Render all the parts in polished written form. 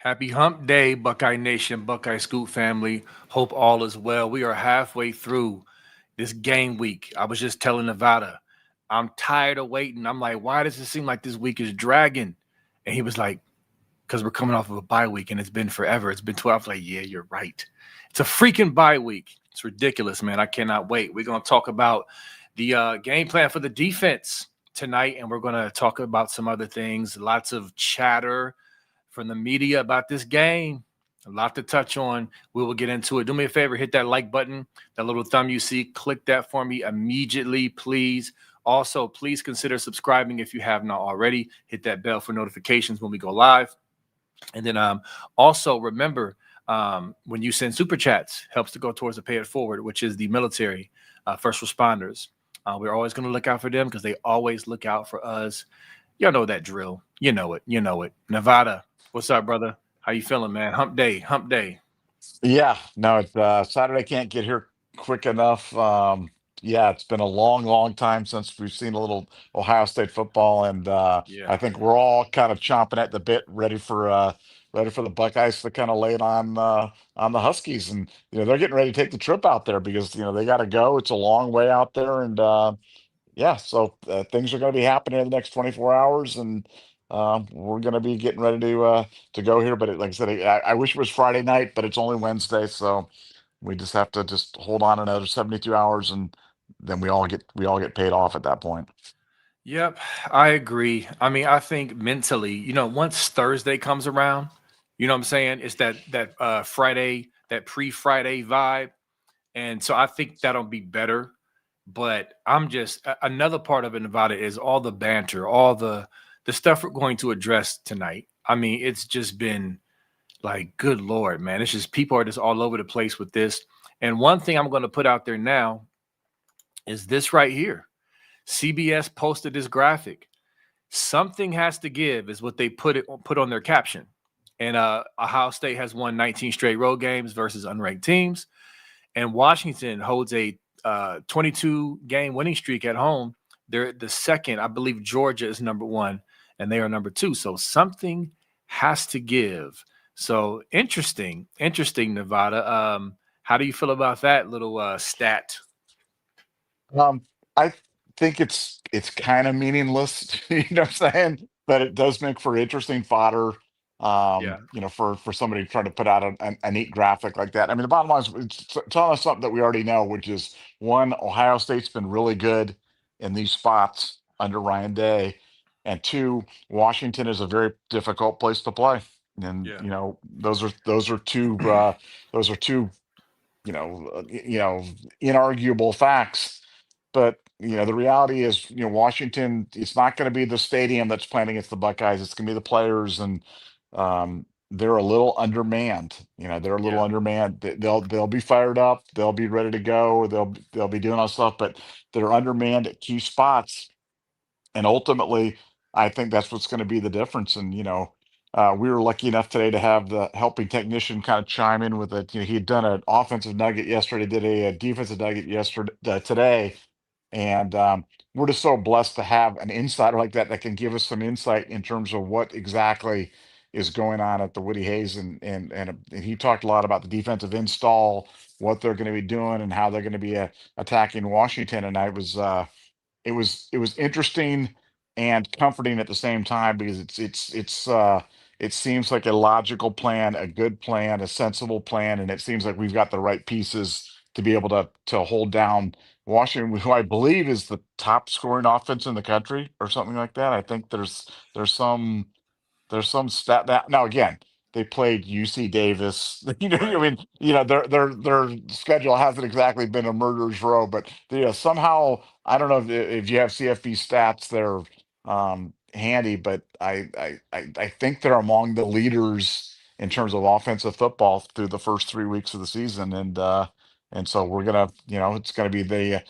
Happy Hump Day, Buckeye Nation, Buckeye Scoop family. Hope all is well. We are halfway through this game week. I was just telling Nevada, I'm tired of waiting. I'm like, why does it seem like this week is dragging? And he was like, because we're coming off of a bye week and it's been forever. It's been 12. Like, yeah, you're right. It's a freaking bye week. It's ridiculous, man. I cannot wait. We're going to talk about the game plan for the defense tonight, and we're going to talk about some other things. Lots of chatter from the media about this game. A lot to touch on. We will get into it. Do me a favor, hit that like button, that little thumb you see. Click that for me immediately, please. Also, please consider subscribing if you have not already. Hit that bell for notifications when we go live. And then also remember, when you send super chats, helps to go towards the Pay It Forward, which is the military, first responders. We're always going to look out for them because they always look out for us. Y'all know that drill. You know it. You know it. Nevada, what's up, brother? How you feeling, man? Hump day. Hump day. Yeah, no, it's Saturday can't get here quick enough. Yeah, it's been a long, long time since we've seen a little Ohio State football, and Yeah. I think we're all kind of chomping at the bit, ready for the Buckeyes to kind of lay it on the Huskies, and they're getting ready to take the trip out there because they got to go. It's a long way out there, and yeah, so things are going to be happening in the next 24 hours, and we're going to be getting ready to go here. But like I said, I wish it was Friday night, but it's only Wednesday, so we just have to just hold on another 72 hours, and then we all get paid off at that point. Yep, I agree. I mean, I think mentally, once Thursday comes around, you know what I'm saying? It's that Friday, that pre-Friday vibe. And so I think that'll be better. But I'm just another part of it, Nevada, is all the banter, all the stuff we're going to address tonight. I mean, it's just been like, good Lord, man. It's just people are just all over the place with this. And one thing I'm going to put out there now is this right here. CBS posted this graphic. Something has to give is what they put on their caption. And Ohio State has won 19 straight road games versus unranked teams, and Washington holds a 22 game winning streak at home. They're the second. I believe Georgia is number one, and they are number two. So something has to give. So interesting, Nevada. How do you feel about that little stat? Um, I think it's kind of meaningless, what I'm saying? But it does make for interesting fodder, Yeah, for somebody trying to put out a neat graphic like that. I mean, the bottom line is it's telling us something that we already know, which is one, Ohio State's been really good in these spots under Ryan Day, and two, Washington is a very difficult place to play. And yeah, those are two inarguable facts. But the reality is, Washington, it's not going to be the stadium that's playing against the Buckeyes. It's going to be the players, and they're a little undermanned. They're a little yeah. undermanned. They'll be fired up. They'll be ready to go. They'll be doing all stuff, but they're undermanned at key spots. And ultimately, I think that's what's going to be the difference. And we were lucky enough today to have the helping technician kind of chime in with it. He had done an offensive nugget yesterday, did a defensive nugget yesterday, today, and we're just so blessed to have an insider like that can give us some insight in terms of what exactly is going on at the Woody Hayes, and he talked a lot about the defensive install, what they're going to be doing, and how they're going to be attacking Washington. And I was it was interesting and comforting at the same time because it seems like a logical plan, a good plan, a sensible plan, and it seems like we've got the right pieces to be able to hold down Washington, who I believe is the top scoring offense in the country or something like that. I think there's some there's some stat that now again they played UC Davis. I Right. mean, their schedule hasn't exactly been a murderer's row, but somehow I don't know if you have CFB stats there handy, but I think they're among the leaders in terms of offensive football through the first 3 weeks of the season, and so we're gonna it's gonna be their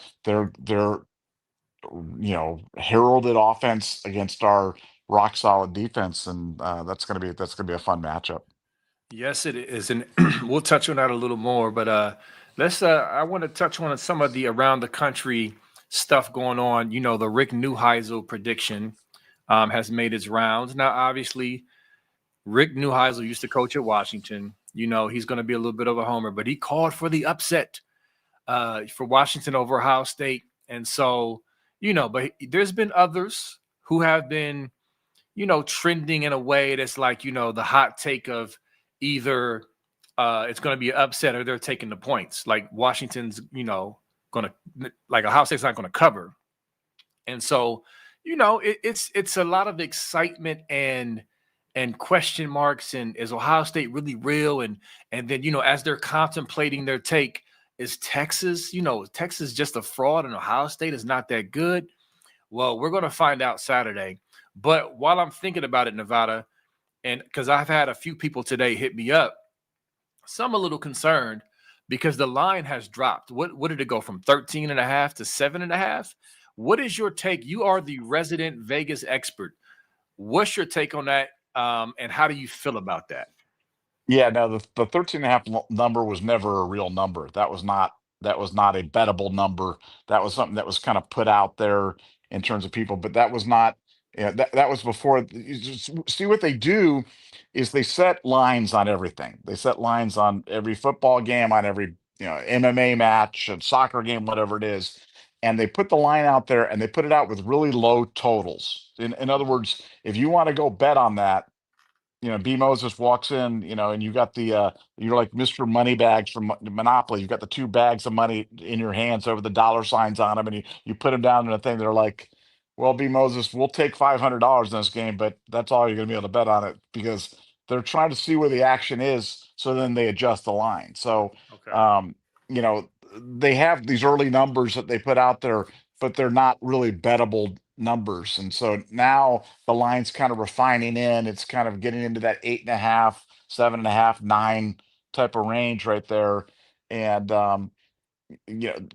heralded offense against our rock solid defense, and that's gonna be a fun matchup. Yes, it is, and we'll touch on that a little more. But let's. I want to touch on some of the around the country stuff going on. The Rick Neuheisel prediction has made its rounds. Now, obviously, Rick Neuheisel used to coach at Washington. You know, he's going to be a little bit of a homer, but he called for the upset for Washington over Ohio State. And so, you know, but there's been others who have been, you know, trending in a way that's like, you know, the hot take of either it's going to be an upset or they're taking the points. Like Washington's, you know, going to, like Ohio State's not going to cover. And so, you know, it's a lot of excitement and question marks. And is Ohio State really real? And then, you know, as they're contemplating their take, is Texas, you know, Texas just a fraud and Ohio State is not that good? Well, we're going to find out Saturday. But while I'm thinking about it, Nevada, and because I've had a few people today hit me up, some a little concerned because the line has dropped. What did it go from 13 and a half to 7.5? What is your take? You are the resident Vegas expert. What's your take on that? And how do you feel about that? Yeah, no, the 13 and a half number was never a real number. That was not a bettable number. That was something that was kind of put out there in terms of people, but that was not, yeah, that was before. See what they do is they set lines on everything. They set lines on every football game, on every, MMA match and soccer game, whatever it is. And they put the line out there and they put it out with really low totals. In other words, if you want to go bet on that, B Moses walks in, and you got you're like Mr. Moneybags from Monopoly. You've got the two bags of money in your hands over the dollar signs on them, and you put them down in a thing. They're like, well, B Moses, we'll take $500 in this game, but that's all you're going to be able to bet on it because they're trying to see where the action is. So then they adjust the line. So, Okay. um, you know, they have these early numbers that they put out there, but they're not really bettable numbers. And so now the line's kind of refining in. It's kind of getting into that 8.5, 7.5, 9 type of range right there. And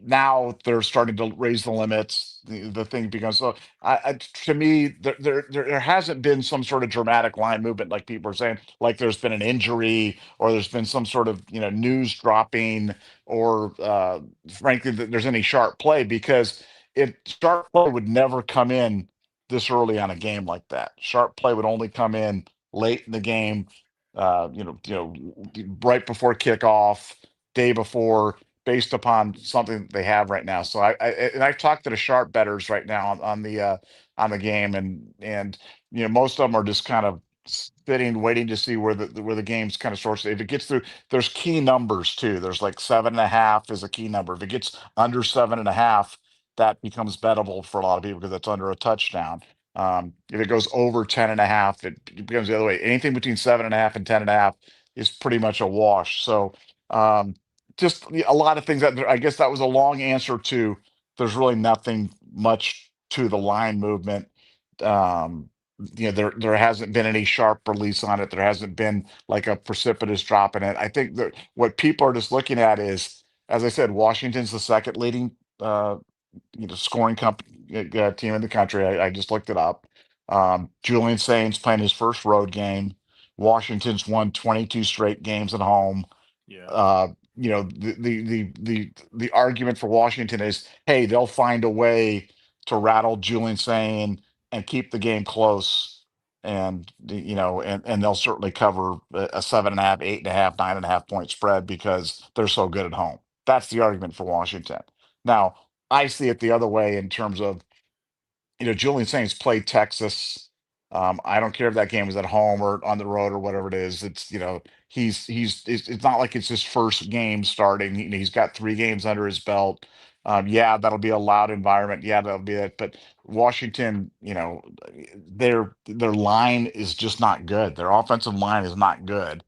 now they're starting to raise the limits. The thing becomes so. To me, there hasn't been some sort of dramatic line movement like people are saying, like there's been an injury or there's been some sort of news dropping or frankly that there's any sharp play because if sharp play would never come in this early on a game like that. Sharp play would only come in late in the game, right before kickoff, day before based upon something that they have right now. So and I've talked to the sharp betters right now on the game, and most of them are just kind of sitting, waiting to see where the game's kind of sourced. If it gets through, there's key numbers too. There's like 7.5 is a key number. If it gets under 7.5, that becomes bettable for a lot of people because that's under a touchdown. If it goes over 10.5, it becomes the other way. Anything between 7.5 and 10.5 is pretty much a wash. So just a lot of things that I guess that was a long answer to. There's really nothing much to the line movement. Um, there hasn't been any sharp release on it. There hasn't been like a precipitous drop in it. I think that what people are just looking at is, as I said, Washington's the second leading scoring team in the country. I just looked it up. Julian Saints playing his first road game. Washington's won 22 straight games at home. Yeah. uh the argument for Washington is, hey, they'll find a way to rattle Julian Sane and keep the game close, and and they'll certainly cover a 7.5, 8.5, 9.5 point spread because they're so good at home. That's the argument for Washington. Now I see it the other way in terms of, Julian Saints played Texas. I don't care if that game was at home or on the road or whatever it is. It's it's not like it's his first game starting. He's got 3 games under his belt. Yeah, that'll be a loud environment. Yeah, that'll be it. But Washington, their line is just not good. Their offensive line is not good,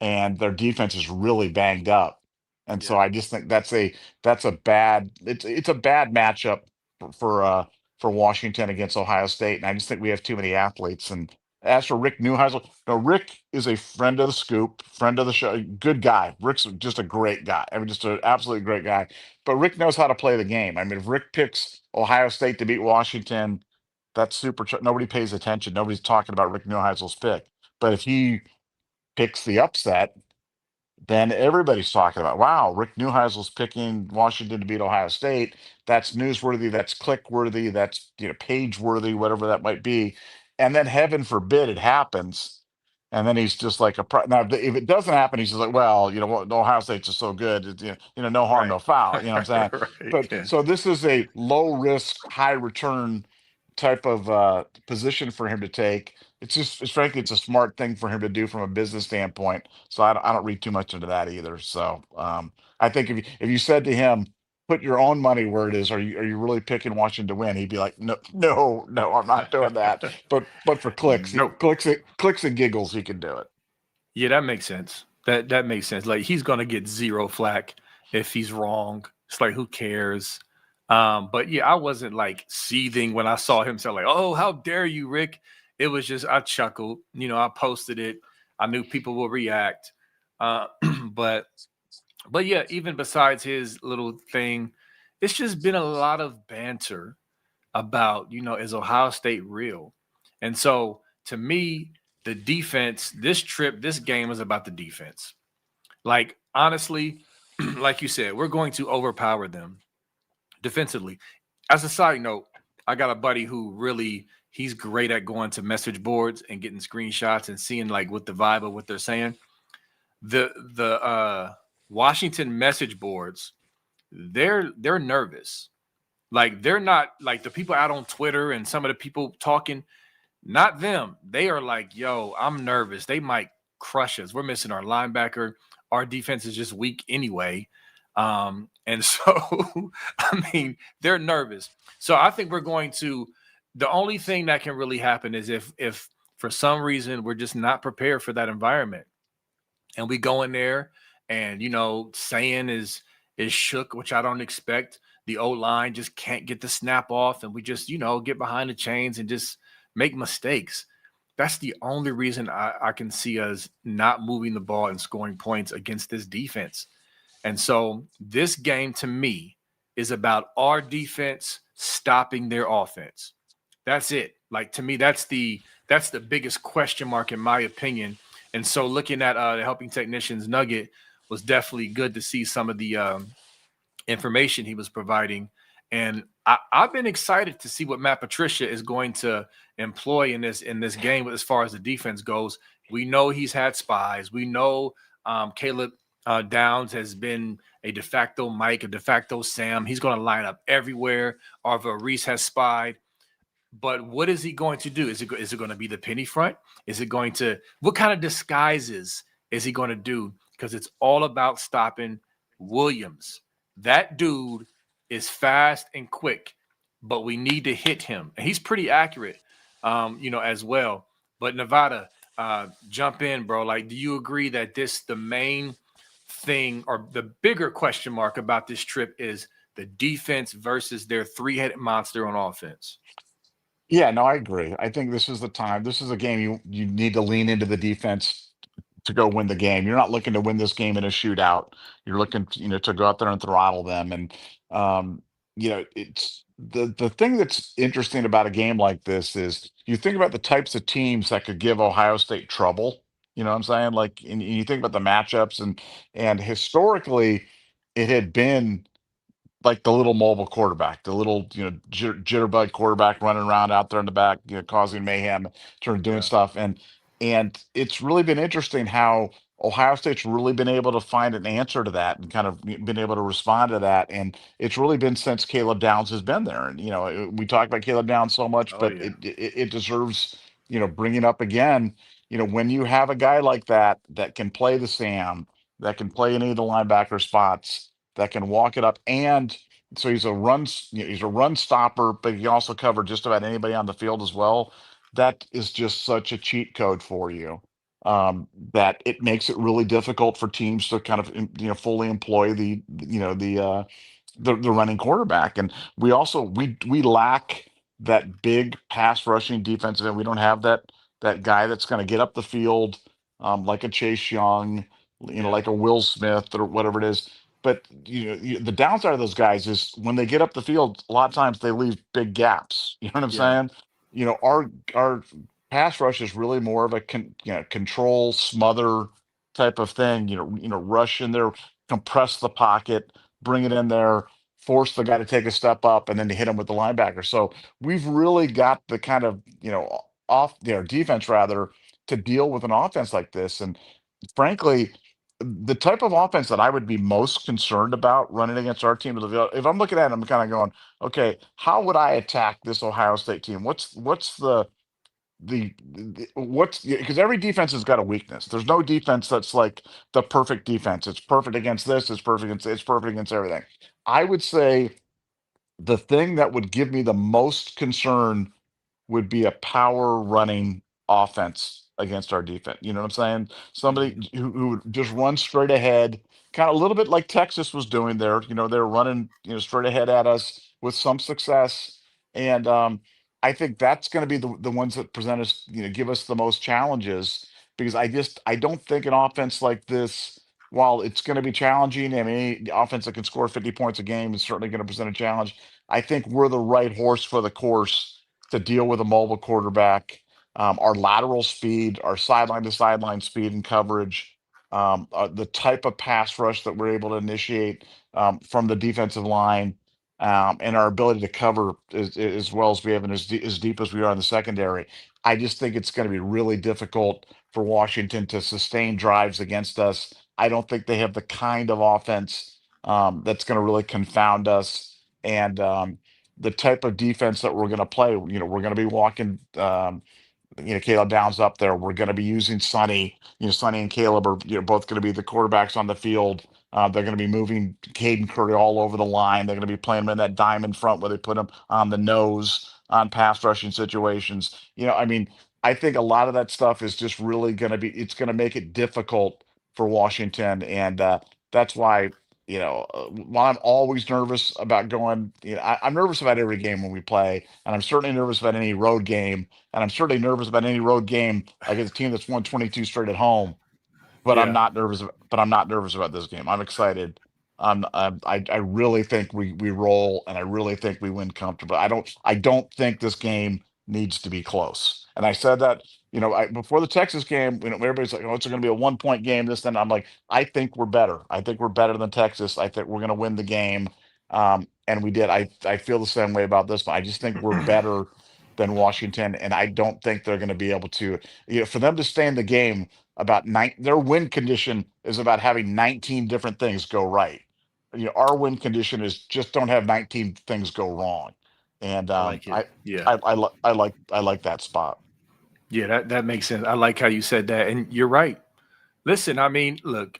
and their defense is really banged up. And so Yeah. I just think that's a bad it's a bad matchup for Washington against Ohio State. And I just think we have too many athletes. And as for Rick Neuheisel, no, Rick is a friend of the scoop, friend of the show, good guy. Rick's just a great guy. I mean, just an absolutely great guy. But Rick knows how to play the game. I mean, if Rick picks Ohio State to beat Washington, that's nobody pays attention. Nobody's talking about Rick Neuheisel's pick. But if he picks the upset, then everybody's talking about, wow, Rick Neuheisel's picking Washington to beat Ohio State. That's newsworthy, that's click worthy, that's page worthy, whatever that might be. And then heaven forbid it happens. And then he's just like now, if it doesn't happen, he's just like, well, you know what, Ohio State's just so good. No harm, Right. no foul. You know what I'm saying? Right. But Yeah. so this is a low risk, high return type of position for him to take. It's frankly, it's a smart thing for him to do from a business standpoint. So I don't read too much into that either. So I think if you said to him, put your own money where it is, are you really picking Washington to win? He'd be like, no, no, no, I'm not doing that. But for clicks, Nope. clicks and giggles, he can do it. Yeah, that makes sense. That makes sense. Like he's gonna get zero flack if he's wrong. It's like who cares? But yeah, I wasn't like seething when I saw him say like, "Oh, how dare you, Rick?" It was just I chuckled. I posted it. I knew people will react. Uh, but but yeah, even besides his little thing, it's just been a lot of banter about, is Ohio State real? And so to me, the defense, this trip, this game is about the defense. Like, honestly, like you said, we're going to overpower them defensively. As a side note, I got a buddy who really he's great at going to message boards and getting screenshots and seeing like what the vibe of what they're saying. The Washington message boards, they're nervous. Like they're not like the people out on Twitter and some of the people talking, not them. They are like, yo, I'm nervous. They might crush us. We're missing our linebacker. Our defense is just weak anyway. And so, I mean, they're nervous. So I think we're going to, the only thing that can really happen is if for some reason we're just not prepared for that environment and we go in there and saying is shook, which I don't expect. The O line just can't get the snap off, and we just get behind the chains and just make mistakes. That's the only reason I can see us not moving the ball and scoring points against this defense. And so this game to me is about our defense stopping their offense. That's it. Like to me, that's the biggest question mark in my opinion. And so looking at the helping technicians nugget was definitely good to see some of the information he was providing. And I've been excited to see what Matt Patricia is going to employ in this game as far as the defense goes. We know he's had spies. We know Caleb Downs has been a de facto Mike, a de facto Sam. He's going to line up everywhere. Arva Reese has spied. But what is he going to do? Is it going to be the penny front? Is it going to what kind of disguises is he going to do? Because it's all about stopping Williams. That dude is fast and quick, but we need to hit him. And he's pretty accurate, as well. But Nevada, jump in, bro. Like, do you agree that this the main thing or the bigger question mark about this trip is the defense versus their three-headed monster on offense? Yeah, no, I agree. I think this is the time. This is a game you need to lean into the defense to go win the game. You're not looking to win this game in a shootout. You're looking, to go out there and throttle them. And um, it's the thing that's interesting about a game like this is you think about the types of teams that could give Ohio State trouble. You know what I'm saying? Like, and you think about the matchups and historically, it had been like the little mobile quarterback, the little jitterbug quarterback running around out there in the back, causing mayhem, doing Yeah. stuff, and it's really been interesting how Ohio State's really been able to find an answer to that and kind of been able to respond to that, and it's really been since Caleb Downs has been there, and we talk about Caleb Downs so much, Oh but yeah. it deserves bringing up again. When you have a guy like that can play the Sam, that can play any of the linebacker spots, that can walk it up, and so he's a run stopper, but he can also cover just about anybody on the field as well. That is just such a cheat code for you, that it makes it really difficult for teams to kind of fully employ the running quarterback. And we lack that big pass rushing defense, and we don't have that guy that's going to get up the field, like a Chase Young, Yeah. like a Will Smith or whatever it is. But the downside of those guys is when they get up the field, a lot of times they leave big gaps. You know what I'm Yeah. saying? Our pass rush is really more of a control, smother type of thing. Rush in there, compress the pocket, bring it in there, force the guy to take a step up, and then to hit him with the linebacker. So we've really got the kind of off defense rather to deal with an offense like this. And frankly, the type of offense that I would be most concerned about running against our team, if I'm looking at it, I'm kind of going, okay, how would I attack this Ohio State team? What's the what's because every defense has got a weakness. There's no defense that's like the perfect defense. It's perfect against this. It's perfect against everything. I would say the thing that would give me the most concern would be a power running offense against our defense. You know what I'm saying? Somebody Mhm. who would just run straight ahead, kind of a little bit like Texas was doing there. You know, they're running, straight ahead at us with some success. And I think that's going to be the ones that present us, give us the most challenges because I don't think an offense like this, while it's going to be challenging, I mean, any offense that can score 50 points a game is certainly going to present a challenge. I think we're the right horse for the course to deal with a mobile quarterback. Our lateral speed, our sideline to sideline speed and coverage, the type of pass rush that we're able to initiate from the defensive line, and our ability to cover as well as we have and as deep as we are in the secondary. I just think it's going to be really difficult for Washington to sustain drives against us. I don't think they have the kind of offense that's going to really confound us. And the type of defense that we're going to play. We're going to be walking. Caleb Downs up there. We're going to be using Sonny. Sonny and Caleb are both going to be the quarterbacks on the field. They're going to be moving Caden Curry all over the line. They're going to be playing him in that diamond front where they put him on the nose on pass rushing situations. I mean, I think a lot of that stuff is just really going to be. It's going to make it difficult for Washington, and that's why while I'm always nervous about going, I'm nervous about every game when we play, and I'm certainly nervous about any road game, and I'm certainly nervous about any road game against a team that's won 22 straight at home. But I'm Yeah. not nervous. But I'm not nervous about this game. I'm excited. I really think we roll, and I really think we win comfortably. I don't think this game needs to be close. And I said that before the Texas game. Everybody's like, "Oh, it's going to be a 1 point game." This then I'm like, I think we're better. I think we're better than Texas. I think we're going to win the game. And we did. I feel the same way about this one. I just think we're better than Washington, and I don't think they're going to be able to. For them to stay in the game about their win condition is about having 19 different things go right. Our win condition is just don't have 19 things go wrong. And I like it. Yeah. I like that spot. Yeah, that makes sense. I like how you said that. And you're right. Listen, I mean, look,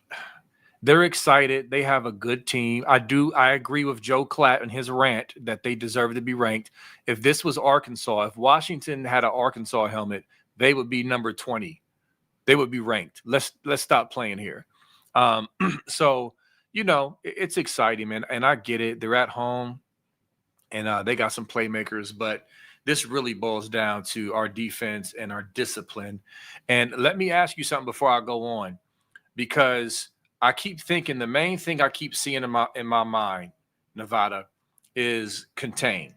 they're excited. They have a good team. I agree with Joe Klatt and his rant that they deserve to be ranked. If this was Arkansas, if Washington had an Arkansas helmet, they would be number 20. They would be ranked. Let's stop playing here. Um, so it's exciting, man, and I get it. They're at home, and they got some playmakers, but this really boils down to our defense and our discipline. And let me ask you something before I go on, because I keep thinking the main thing I keep seeing in my mind, Nevada, is contain.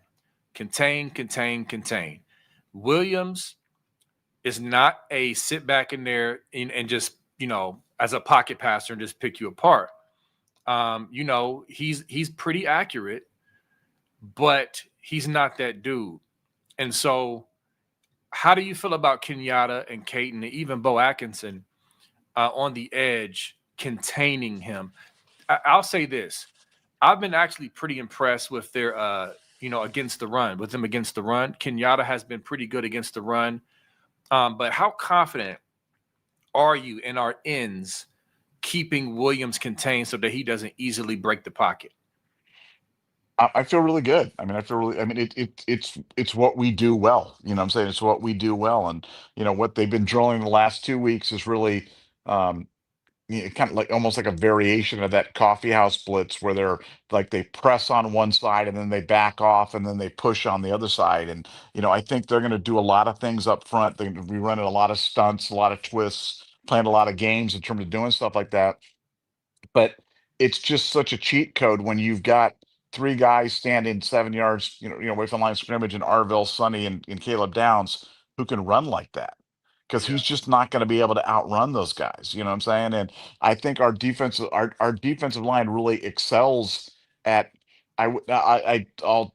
Williams is not a sit back in there and just as a pocket passer and just pick you apart. He's pretty accurate, but he's not that dude. And so, how do you feel about Kenyatta and Caton and even Bo Atkinson on the edge containing him? I'll say this: I've been actually pretty impressed with their, against the run. With them against the run, Kenyatta has been pretty good against the run. But how confident are you in our ends keeping Williams contained so that he doesn't easily break the pocket? I feel really good. I mean, I feel really. I mean, it's what we do well. What I'm saying it's what we do well, and what they've been drilling the last 2 weeks is really um, kind of like almost like a variation of that coffee house blitz where they're like they press on one side and then they back off and then they push on the other side. And I think they're going to do a lot of things up front. They're going to be running a lot of stunts, a lot of twists, playing a lot of games in terms of doing stuff like that. But it's just such a cheat code when you've got three guys standing 7 yards, away from the line of scrimmage, and Arville, Sonny, and Caleb Downs who can run like that. Because Yeah, he's just not going to be able to outrun those guys. You know what I'm saying? And I think our defensive line really excels at. I'll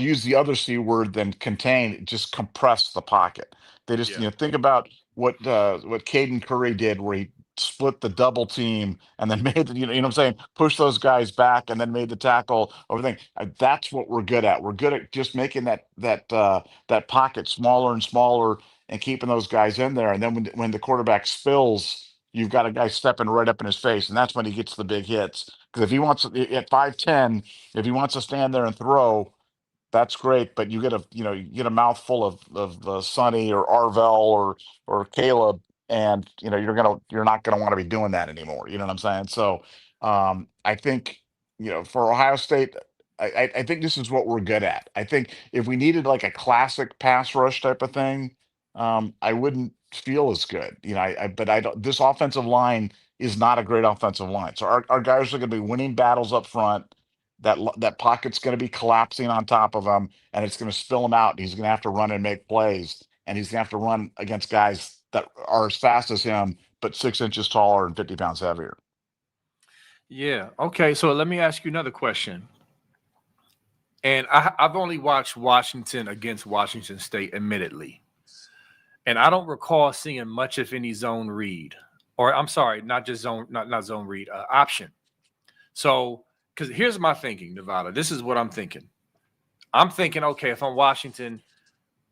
use the other C word than contain, just compress the pocket. They just, yeah, think about what Caden Curry did, where he split the double team and then made you know what I'm saying, push those guys back and then made the tackle, everything. That's what we're good at. We're good at just making that pocket smaller and smaller and keeping those guys in there. And then when the quarterback spills, you've got a guy stepping right up in his face, and that's when he gets the big hits. Because if he wants at 5'10", if he wants to stand there and throw, that's great, but you get a mouthful of Sonny or Arvell or Caleb, and you're not gonna want to be doing that anymore. You know what I'm saying? So I think for Ohio State, I think this is what we're good at. I think if we needed like a classic pass rush type of thing, I wouldn't feel as good. But I don't. This offensive line is not a great offensive line, so our guys are going to be winning battles up front. That pocket's going to be collapsing on top of him, and it's going to spill him out. And he's going to have to run and make plays, and he's going to have to run against guys that are as fast as him, but 6 inches taller and 50 pounds heavier. Yeah. Okay. So let me ask you another question. And I've only watched Washington against Washington State, admittedly. And I don't recall seeing much of any zone read, or I'm sorry, not just zone, not zone read, option. So, because here's my thinking, Nevada. This is what I'm thinking. I'm thinking, okay, if I'm Washington,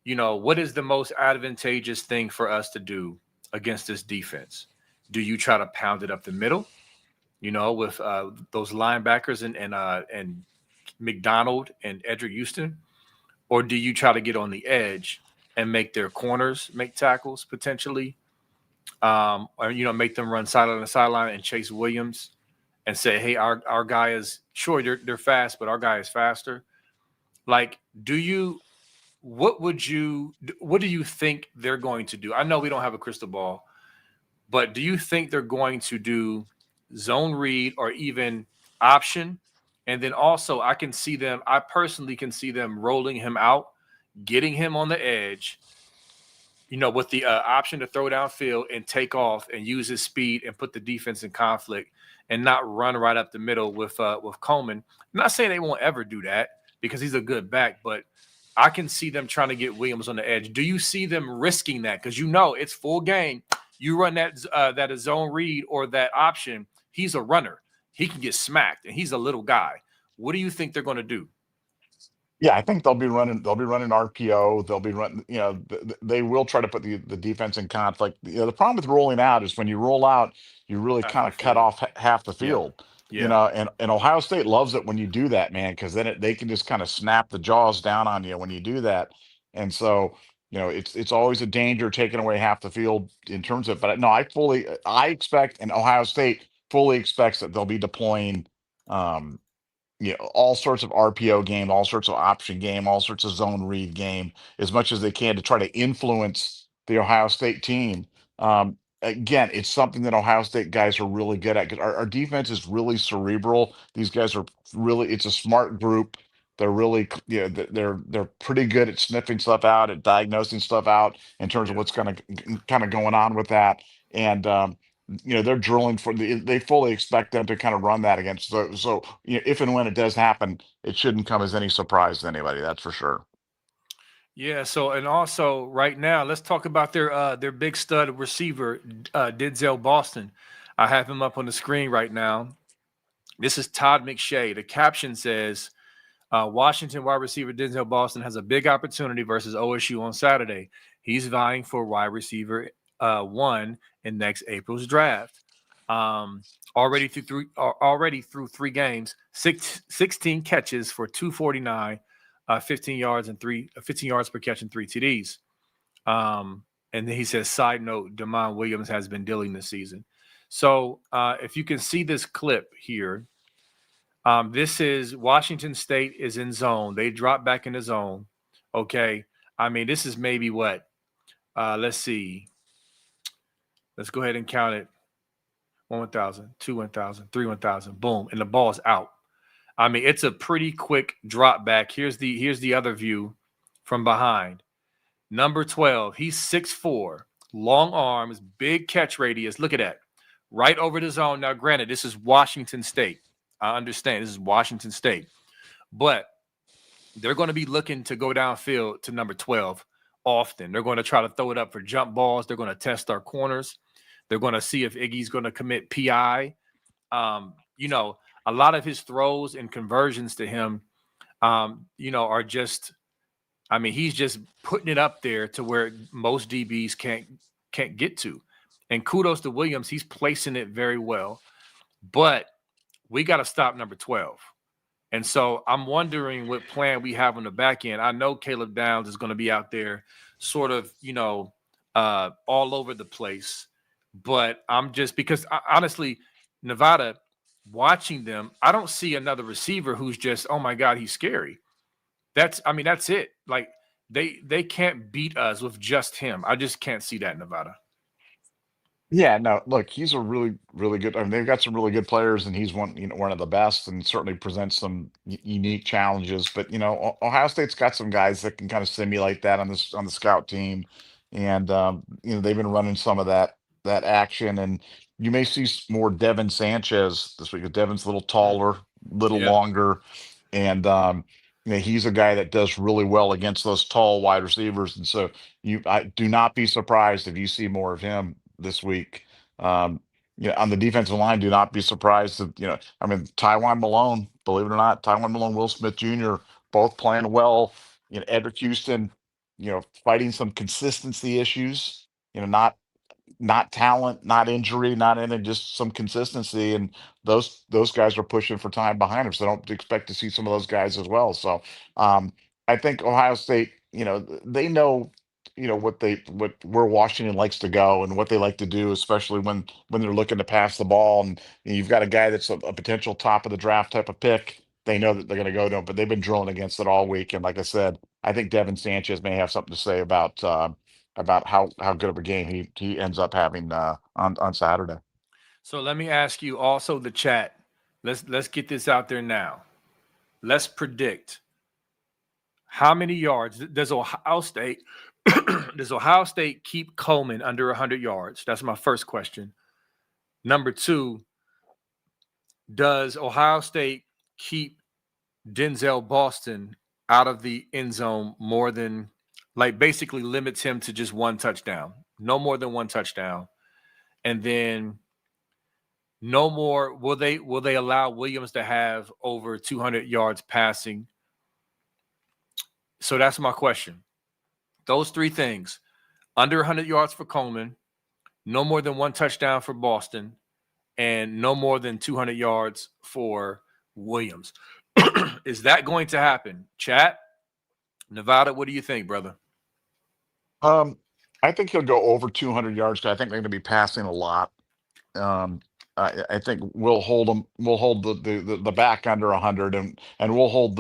what is the most advantageous thing for us to do against this defense? Do you try to pound it up the middle, with those linebackers and McDonald and Edric Houston, or do you try to get on the edge and make their corners make tackles potentially, or make them run sideline to sideline and Chase Williams and say, hey, our guy is sure they're fast, but our guy is faster. Like, what do you think they're going to do? I know we don't have a crystal ball, but do you think they're going to do zone read or even option? And then also I personally can see them rolling him out, getting him on the edge, with the option to throw downfield and take off and use his speed and put the defense in conflict and not run right up the middle with Coleman. I'm not saying they won't ever do that because he's a good back, but I can see them trying to get Williams on the edge. Do you see them risking that? Because it's full game. You run that zone read or that option, he's a runner. He can get smacked, and he's a little guy. What do you think they're going to do? Yeah, I think they'll be running. They'll be running RPO. They'll be running. They will try to put the defense in conflict. The problem with rolling out is when you roll out, you really Half kind the of cut field. off half the Yeah. field. Yeah. And Ohio State loves it when you do that, man, because then they can just kind of snap the jaws down on you when you do that. And so, it's always a danger taking away half the field in terms of. But no, I expect, and Ohio State fully expects that they'll be deploying. All sorts of RPO game, all sorts of option game, all sorts of zone read game, as much as they can to try to influence the Ohio State team. Again, it's something that Ohio State guys are really good at because our defense is really cerebral. These guys are it's a smart group. They're really, they're pretty good at sniffing stuff out, at diagnosing stuff out in terms of Yeah. what's kind of going on with that. And they're drilling they fully expect them to kind of run that against. So if and when it does happen, it shouldn't come as any surprise to anybody. That's for sure. Yeah. So, and also right now, let's talk about their big stud receiver, Denzel Boston. I have him up on the screen right now. This is Todd McShay. The caption says, Washington wide receiver Denzel Boston has a big opportunity versus OSU on Saturday. He's vying for wide receiver one in next April's draft. Already through three games, 16 catches for 249, 15 yards per catch and 3 TDs. And then he says, side note, Damon Williams has been dealing this season. So if you can see this clip here, this is Washington State is in zone. They drop back in the zone. Okay. I mean, this is maybe what? Let's see. Let's go ahead and count it. 1,000, 2 1,000, 3 1,000. Boom. And the ball's out. I mean, it's a pretty quick drop back. Here's the other view from behind. Number 12. He's 6'4", long arms, big catch radius. Look at that. Right over the zone. Now, granted, this is Washington State. I understand this is Washington State, but they're going to be looking to go downfield to number 12 often. They're going to try to throw it up for jump balls. They're going to test our corners. They're going to see if Iggy's going to commit PI. You know, a lot of his throws and conversions to him, you know, are just, I mean, he's just putting it up there to where most DBs can't get to. And kudos to Williams, he's placing it very well. But we got to stop number 12. And so I'm wondering what plan we have on the back end. I know Caleb Downs is going to be out there sort of, you know, all over the place. But I'm just because honestly, Nevada, watching them, I don't see another receiver who's just, oh my God, he's scary. I mean, that's it. Like they can't beat us with just him. I just can't see that, Nevada. Yeah, no, look, he's a really, really good. I mean, they've got some really good players, and he's one of the best, and certainly presents some unique challenges. But Ohio State's got some guys that can kind of simulate that on the scout team, and they've been running some of that action, and you may see more Devin Sanchez this week. 'Cause Devin's a little taller, little Yeah. longer, and he's a guy that does really well against those tall wide receivers, and so I do not be surprised if you see more of him this week. Um, on the defensive line, do not be surprised if, I mean, Tywone Malone, believe it or not, Tywone Malone, Will Smith Jr., both playing well. Edric Houston, fighting some consistency issues, not talent, not injury, not anything, just some consistency. And those guys are pushing for time behind him. So I don't expect to see some of those guys as well. So I think Ohio State, they know, what where Washington likes to go and what they like to do, especially when they're looking to pass the ball. And you've got a guy that's a potential top of the draft type of pick. They know that they're going to go to him, but they've been drilling against it all week. And like I said, I think Devin Sanchez may have something to say about how good of a game he ends up having on Saturday. So let me ask you also the chat. Let's get this out there now. Let's predict how many yards does Ohio State does Ohio State keep Coleman under 100 yards? That's my first question. Number two, does Ohio State keep Denzel Boston out of the end zone more than, like, basically limits him to just one touchdown, no more than one touchdown, and then no more? Will they allow Williams to have over 200 yards passing? So that's my question. Those three things: under 100 yards for Coleman, no more than one touchdown for Boston, and no more than 200 yards for Williams. Is that going to happen? Chat, Nevada, what do you think, brother? Um, I think he'll go over 200 yards. 'Cause I think they're going to be passing a lot. Um, I think we'll hold them. We'll hold the back under 100, and we'll hold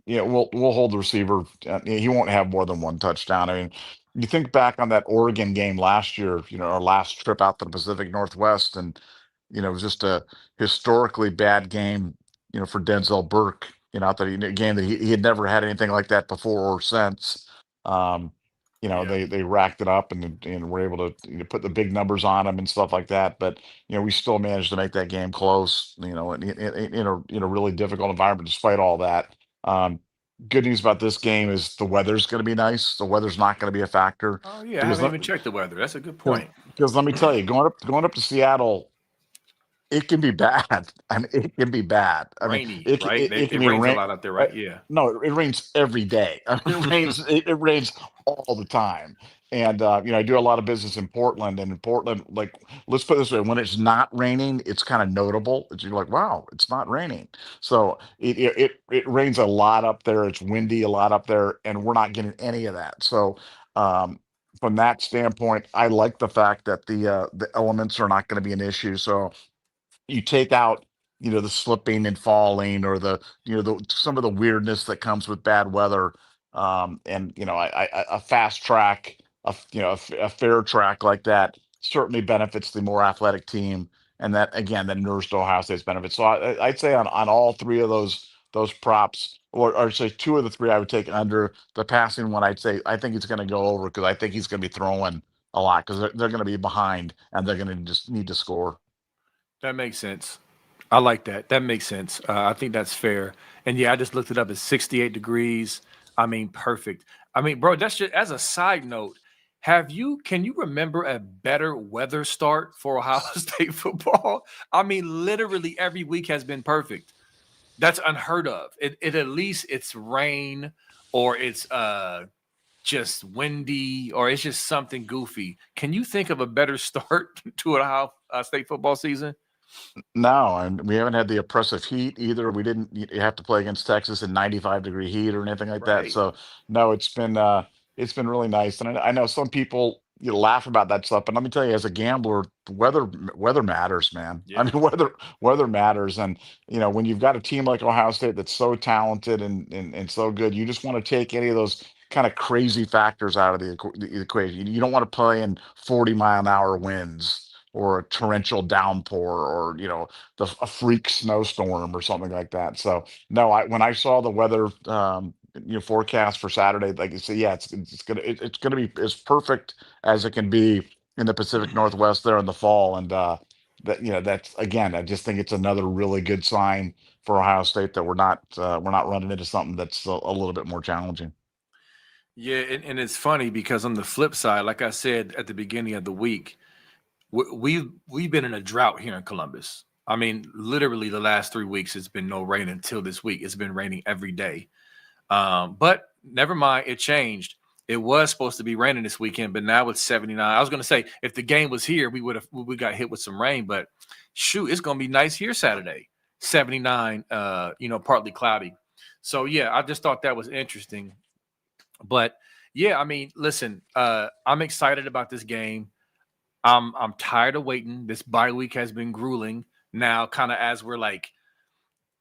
we'll hold the receiver. He won't have more than one touchdown. I mean, you think back on that Oregon game last year. Our last trip out to the Pacific Northwest, and it was just a historically bad game. For Denzel Burke. Out that a game that he had never had anything like that before or since. Um, Yeah. they racked it up and were able to put the big numbers on them and stuff like that. But we still managed to make that game close. In a really difficult environment despite all that. Um, Good news about this game is the weather's going to be nice. The weather's not going to be a factor Oh yeah, I because haven't let, even checked the weather. That's a good because point. because let me tell you, going up to Seattle, it can be bad. I mean, it can be bad. I mean, Rainy, right? it can It be rains a rain. lot out there, Uh, right? Yeah. no, it rains every day. I mean, it rains all the time. And I do a lot of business in Portland, and in Portland, like, let's put it this way: when it's not raining, it's kind of notable. You're like, wow, it's not raining. So it rains a lot up there. It's windy a lot up there, and we're not getting any of that. So um, from that standpoint, I like the fact that the elements are not going to be an issue. So you take out the slipping and falling, or some of the weirdness that comes with bad weather. And a fast track, a fair track like that certainly benefits the more athletic team, and that again that nurse to Ohio State's benefits. So I'd say on all three of those props, or say two of the three, I would take under. The passing one, I'd say I think he's going to go over because I think he's going to be throwing a lot because they're going to be behind and they're going to just need to score. That makes sense. I like that. That makes sense. I think that's fair. And yeah, I just looked it up. It's 68 degrees. I mean, perfect. I mean, bro, that's just as a side note. Can you remember a better weather start for Ohio State football? I mean, literally every week has been perfect. That's unheard of. It at least it's rain or it's just windy or it's just something goofy. Can you think of a better start to a Ohio State football season? No, and we haven't had the oppressive heat either. We didn't have to play against Texas in 95-degree heat or anything like that. Right. So no, it's been really nice. And I know some people laugh about that stuff, but let me tell you, as a gambler, weather matters, man. I Yeah. mean, weather matters, and when you've got a team like Ohio State that's so talented and so good, you just want to take any of those kind of crazy factors out of the equation. You don't want to play in 40-mile-an-hour winds or a torrential downpour or a freak snowstorm or something like that. So no, when I saw the weather forecast for Saturday, like you say, yeah, it's gonna be as perfect as it can be in the Pacific Northwest there in the fall. And that's, again, I just think it's another really good sign for Ohio State that we're not running into something that's a little bit more challenging. Yeah, and it's funny because on the flip side, like I said at the beginning of the week, we've been in a drought here in Columbus. I mean, literally the last 3 weeks, it's been no rain until this week. It's been raining every day. But never mind, it changed. It was supposed to be raining this weekend, but now it's 79. I was going to say if the game was here, we got hit with some rain, but shoot, it's going to be nice here Saturday. 79, partly cloudy. So yeah, I just thought that was interesting. But yeah, I mean, listen, I'm excited about this game. I'm tired of waiting. This bye week has been grueling. Now, kind of as we're like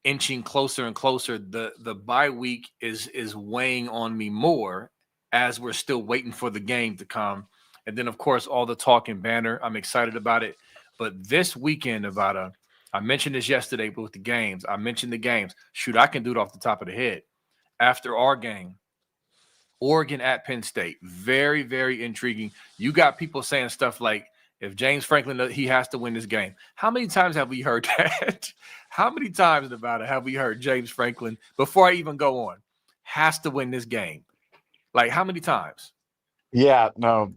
inching closer and closer, the bye week is weighing on me more as we're still waiting for the game to come. And then of course all the talk and banner. I'm excited about it. But this weekend, Nevada, I mentioned this yesterday with the games. I mentioned the games. Shoot, I can do it off the top of the head. After our game, Oregon at Penn State. Very, very intriguing. You got people saying stuff like, if James Franklin, he has to win this game. How many times have we heard that? How many times, Nevada, have we heard James Franklin, before I even go on, has to win this game? Like, how many times? Yeah, no,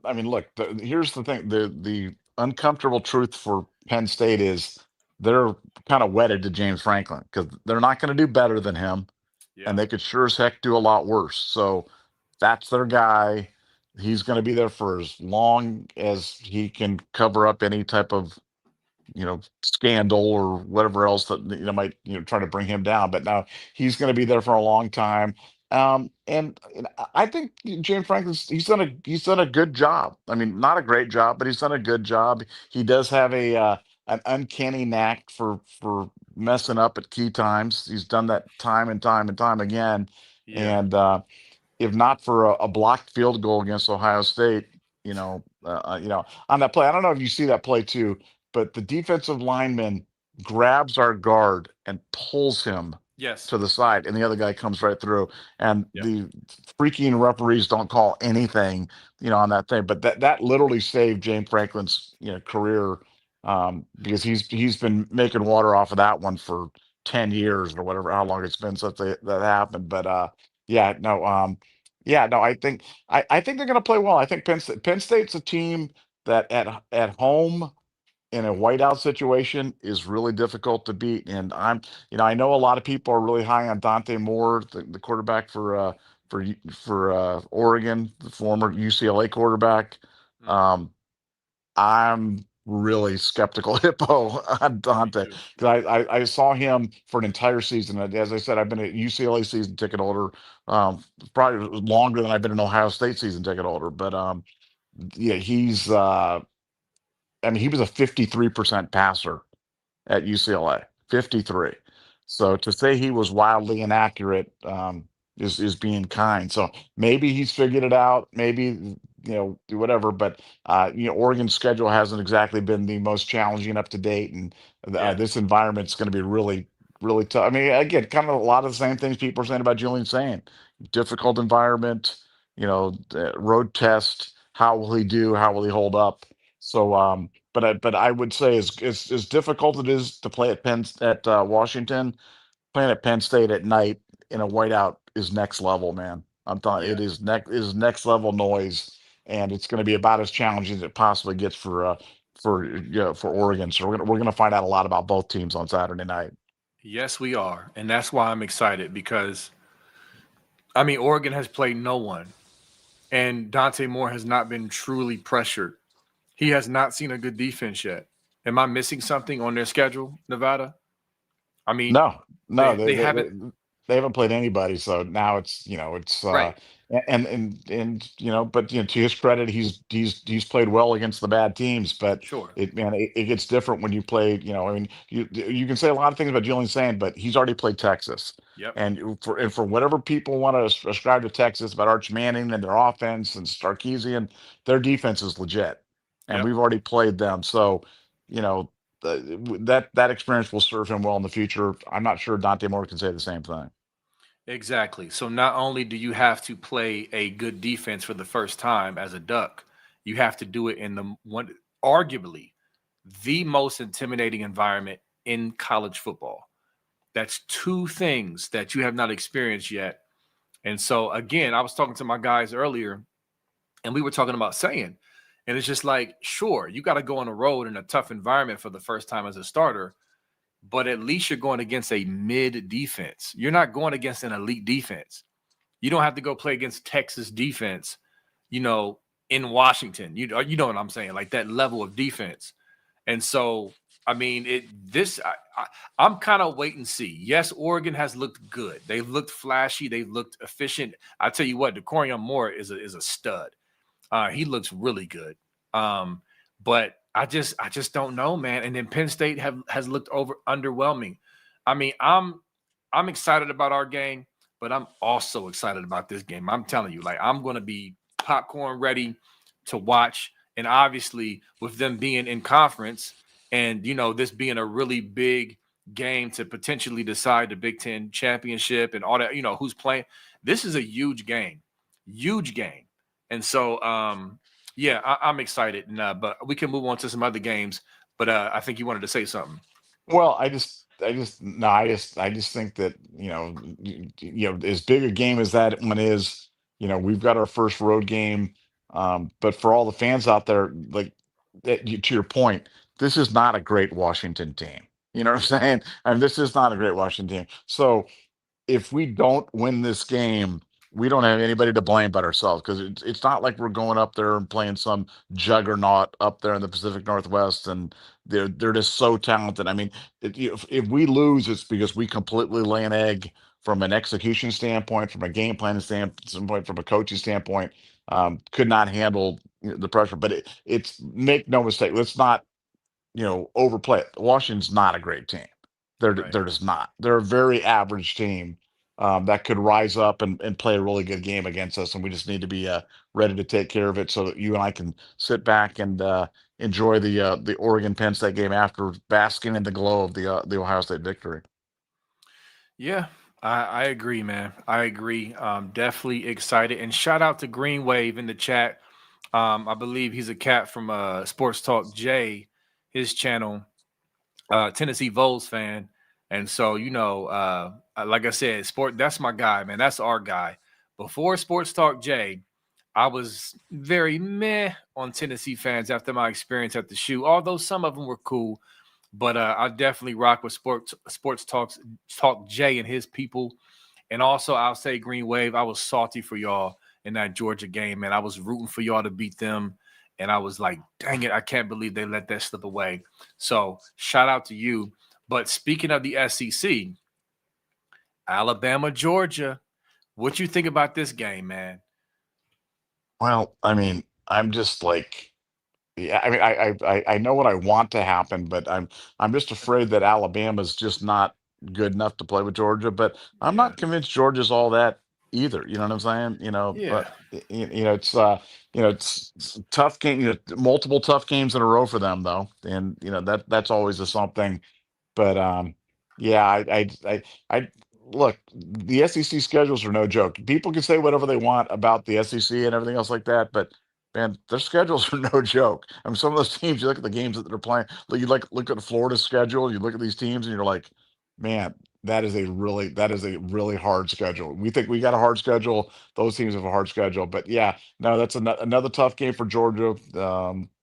I mean, look, here's the thing. The uncomfortable truth for Penn State is they're kind of wedded to James Franklin because they're not going to do better than him, and Yeah, they could sure as heck do a lot worse. So that's their guy. He's going to be there for as long as he can cover up any type of scandal or whatever else that might try to bring him down. But now he's going to be there for a long time. And I think James Franklin's he's done a good job. I mean, not a great job, but he's done a good job. He does have an uncanny knack for messing up at key times. He's done that time and time and time again. yeah, And if not for a blocked field goal against Ohio State, on that play, I don't know if you see that play too, but the defensive lineman grabs our guard and pulls him yes, to the side, and the other guy comes right through. And yep, the freaking referees don't call anything, on that thing. But that literally saved James Franklin's career, because he's been making water off of that one for 10 years or whatever, how long it's been since that happened. But yeah, no, yeah, no, I think they're going to play well. I think Penn State's a team that at home in a whiteout situation is really difficult to beat. And I know a lot of people are really high on Dante Moore, the quarterback for Oregon, the former UCLA quarterback. hmm, Um, I'm really skeptical hippo on me Dante too. because I saw him for an entire season. And as I said, I've been a UCLA season ticket holder, probably longer than I've been an Ohio State season ticket holder. But yeah, I mean, he was a 53% passer at UCLA, 53. So to say he was wildly inaccurate, is being kind. So maybe he's figured it out. Maybe whatever. But Oregon's schedule hasn't exactly been the most challenging up to date, and Yeah, this environment's going to be really, really tough. I mean, again, kind of a lot of the same things people are saying about Julian saying. Difficult environment. Road test. How will he do? How will he hold up? So, but I would say as difficult it is to play at Washington, playing at Penn State at night in a whiteout is next level, man. I'm telling you, Yeah. it is next level noise, and it's going to be about as challenging as it possibly gets for Oregon. So we're gonna find out a lot about both teams on Saturday night. Yes, we are. And that's why I'm excited because, I mean, Oregon has played no one, and Dante Moore has not been truly pressured. He has not seen a good defense yet. Am I missing something on their schedule, Nevada? I mean, No, no, they they they they haven't. they, they haven't played anybody, so now it's Right. but to his credit, he's played well against the bad teams, but Sure. it gets different when you play. I mean, you can say a lot of things about Julian Sand, but he's already played Texas, Yep. and for whatever people want to ascribe to Texas about Arch Manning and their offense and Sarkisian, their defense is legit, and Yep. we've already played them, so you know that experience will serve him well in the future. I'm not sure Dante Moore can say the same thing. Exactly. So not only do you have to play a good defense for the first time as a Duck, you have to do it in the one arguably the most intimidating environment in college football. That's two things that you have not experienced yet. And so again, I was talking to my guys earlier and we were talking about saying, and it's just like, sure, you got to go on the road in a tough environment for the first time as a starter, but at least you're going against a mid defense. You're not going against an elite defense. You don't have to go play against Texas defense, you know, in Washington. You know what I'm saying? Like that level of defense. And so, I mean, I'm kind of wait and see. Yes, Oregon has looked good. They've looked flashy. They've looked efficient. I tell you what, Decorian Moore is a stud. He looks really good. But I just don't know, man. And then Penn State has looked underwhelming. I mean, I'm excited about our game, but I'm also excited about this game. I'm telling you, like I'm going to be popcorn ready to watch. And obviously, with them being in conference, and this being a really big game to potentially decide the Big Ten championship and all that, who's playing. This is a huge game. And so, yeah, I'm excited. But we can move on to some other games. But I think you wanted to say something. Well, no, I just think that as big a game as that one is, we've got our first road game. But for all the fans out there, like to your point, this is not a great Washington team. You know what I'm saying? I mean, this is not a great Washington team. So if we don't win this game, we don't have anybody to blame but ourselves, because it's not like we're going up there and playing some juggernaut up there in the Pacific Northwest, and they're just so talented. I mean, if we lose, it's because we completely lay an egg from an execution standpoint, from a game planning standpoint, from a coaching standpoint. Could not handle the pressure. But it's make no mistake, let's not overplay it. Washington's not a great team. They're Right. they're just not. They're a very average team that could rise up and play a really good game against us, and we just need to be ready to take care of it so that you and I can sit back and enjoy the Oregon Penn State game after basking in the glow of the Ohio State victory. Yeah, I agree, man. I agree. Definitely excited. And shout out to Green Wave in the chat. I believe he's a cat from Sports Talk J, his channel, Tennessee Vols fan. And so, like I said, that's my guy, man. That's our guy. Before Sports Talk J, I was very meh on Tennessee fans after my experience at the shoe, although some of them were cool. But I definitely rock with Talk Jay and his people. And also, I'll say Green Wave. I was salty for y'all in that Georgia game, man. I was rooting for y'all to beat them, and I was like, dang it, I can't believe they let that slip away. So shout out to you. But speaking of the SEC, Alabama, Georgia, what you think about this game, man? Well, I mean, I'm just like, yeah, I mean, I know what I want to happen, but I'm just afraid that Alabama's just not good enough to play with Georgia. But I'm Yeah, not convinced Georgia's all that either. You know what I'm saying? yeah, It's tough game. Multiple tough games in a row for them though, and that's always a something. But yeah, I look. The SEC schedules are no joke. People can say whatever they want about the SEC and everything else like that, but man, their schedules are no joke. I mean, some of those teams, you look at the games that they're playing. You look at the Florida schedule. You look at these teams, and you're like, man. that is a really hard schedule. We think we got a hard schedule. Those teams have a hard schedule, but yeah, no, that's another tough game for Georgia.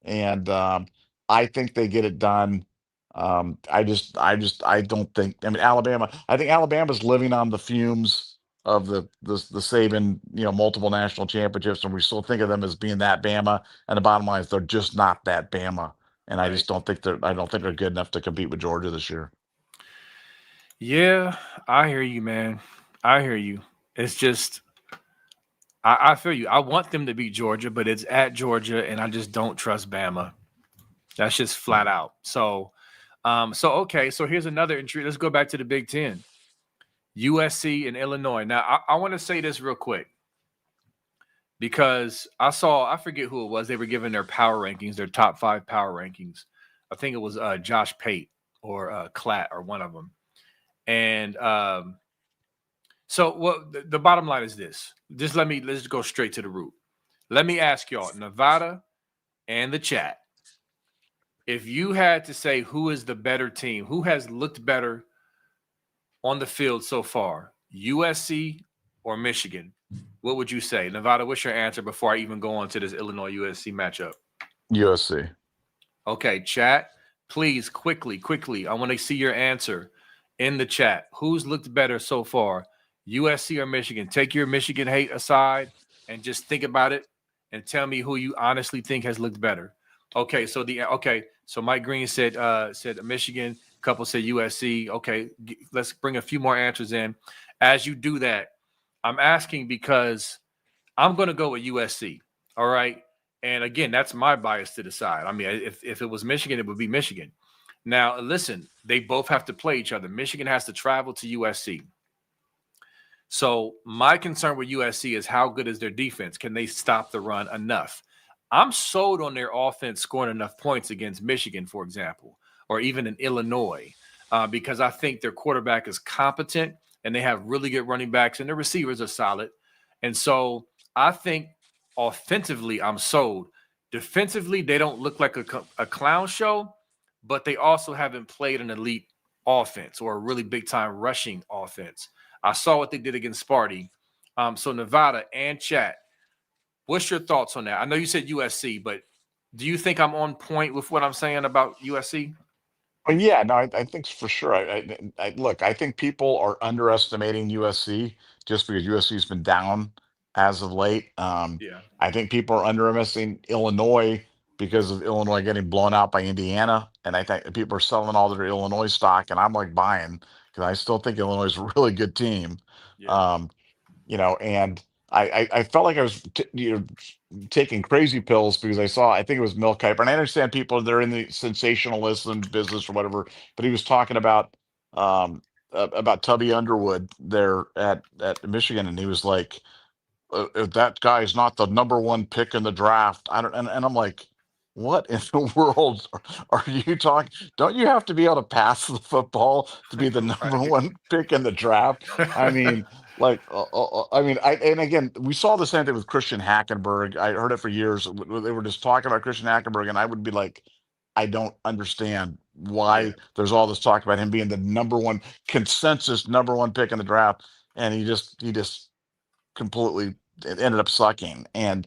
And I think they get it done. I don't think. I mean, Alabama. I think Alabama's living on the fumes of the Saban, multiple national championships, and we still think of them as being that Bama. And the bottom line is they're just not that Bama. And I Right. just don't think they're. I don't think they're good enough to compete with Georgia this year. Yeah, I hear you, man. I hear you. It's just I feel you. I want them to beat Georgia, but it's at Georgia, and I just don't trust Bama. That's just flat out. So okay. So here's another intrigue. Let's go back to the Big Ten. USC and Illinois. Now, I want to say this real quick because I forget who it was. They were giving their power rankings, their top 5 power rankings. I think it was Josh Pate or Klatt or one of them. And so the bottom line is this. Let's go straight to the root. Let me ask y'all, Nevada and the chat, if you had to say who is the better team, who has looked better on the field so far, USC or Michigan, what would you say? Nevada, what's your answer before I even go on to this Illinois USC matchup? USC. Okay, chat, please quickly. I want to see your answer in the chat. Who's looked better so far, USC or Michigan? Take your Michigan hate aside and just think about it and tell me who you honestly think has looked better. Okay, so Mike Green said Michigan. A couple said USC. Okay, let's bring a few more answers in. As you do that, I'm asking because I'm going to go with USC. All right. And again, that's my bias to decide. I mean, if it was Michigan, it would be Michigan. Now, listen, they both have to play each other. Michigan has to travel to USC. So my concern with USC is how good is their defense? Can they stop the run enough? I'm sold on their offense scoring enough points against Michigan, for example, or even in Illinois, because I think their quarterback is competent and they have really good running backs and their receivers are solid. And so I think offensively, I'm sold. Defensively, they don't look like a clown show, but they also haven't played an elite offense or a really big time rushing offense. I saw what they did against Sparty. So Nevada and Chat, what's your thoughts on that? I know you said USC, but do you think I'm on point with what I'm saying about USC? Well, yeah, no, I think for sure. Look, I think people are underestimating USC just because USC has been down as of late. Yeah. I think people are underestimating Illinois because of Illinois getting blown out by Indiana, and I think people are selling all their Illinois stock, and I'm like buying because I still think Illinois is a really good team. Yeah. Um, and I felt like I was taking crazy pills because I think it was Mel Kiper, and I understand people they're in the sensationalism business or whatever, but he was talking about Tubby Underwood there at Michigan, and he was like, if that guy is not the number one pick in the draft, I don't, and I'm like, what in the world are you talking? Don't you have to be able to pass the football to be the number Right. one pick in the draft? I mean, like, and again, we saw the same thing with Christian Hackenberg. I heard it for years. They were just talking about Christian Hackenberg, and I would be like, I don't understand Yeah. why there's all this talk about him being the number one consensus number one pick in the draft, and he just completely it ended up sucking. And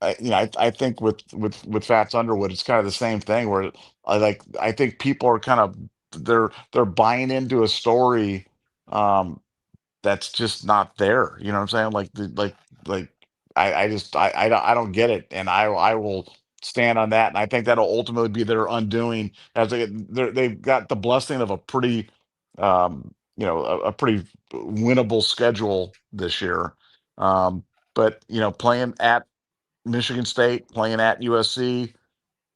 I think with Fats Underwood, it's kind of the same thing where I think people are kind of they're buying into a story um, that's just not there. You know what I'm saying? Like I don't get it, and I will stand on that, and I think that'll ultimately be their undoing as they've got the blessing of a pretty a pretty winnable schedule this year. But playing at Michigan State, playing at USC,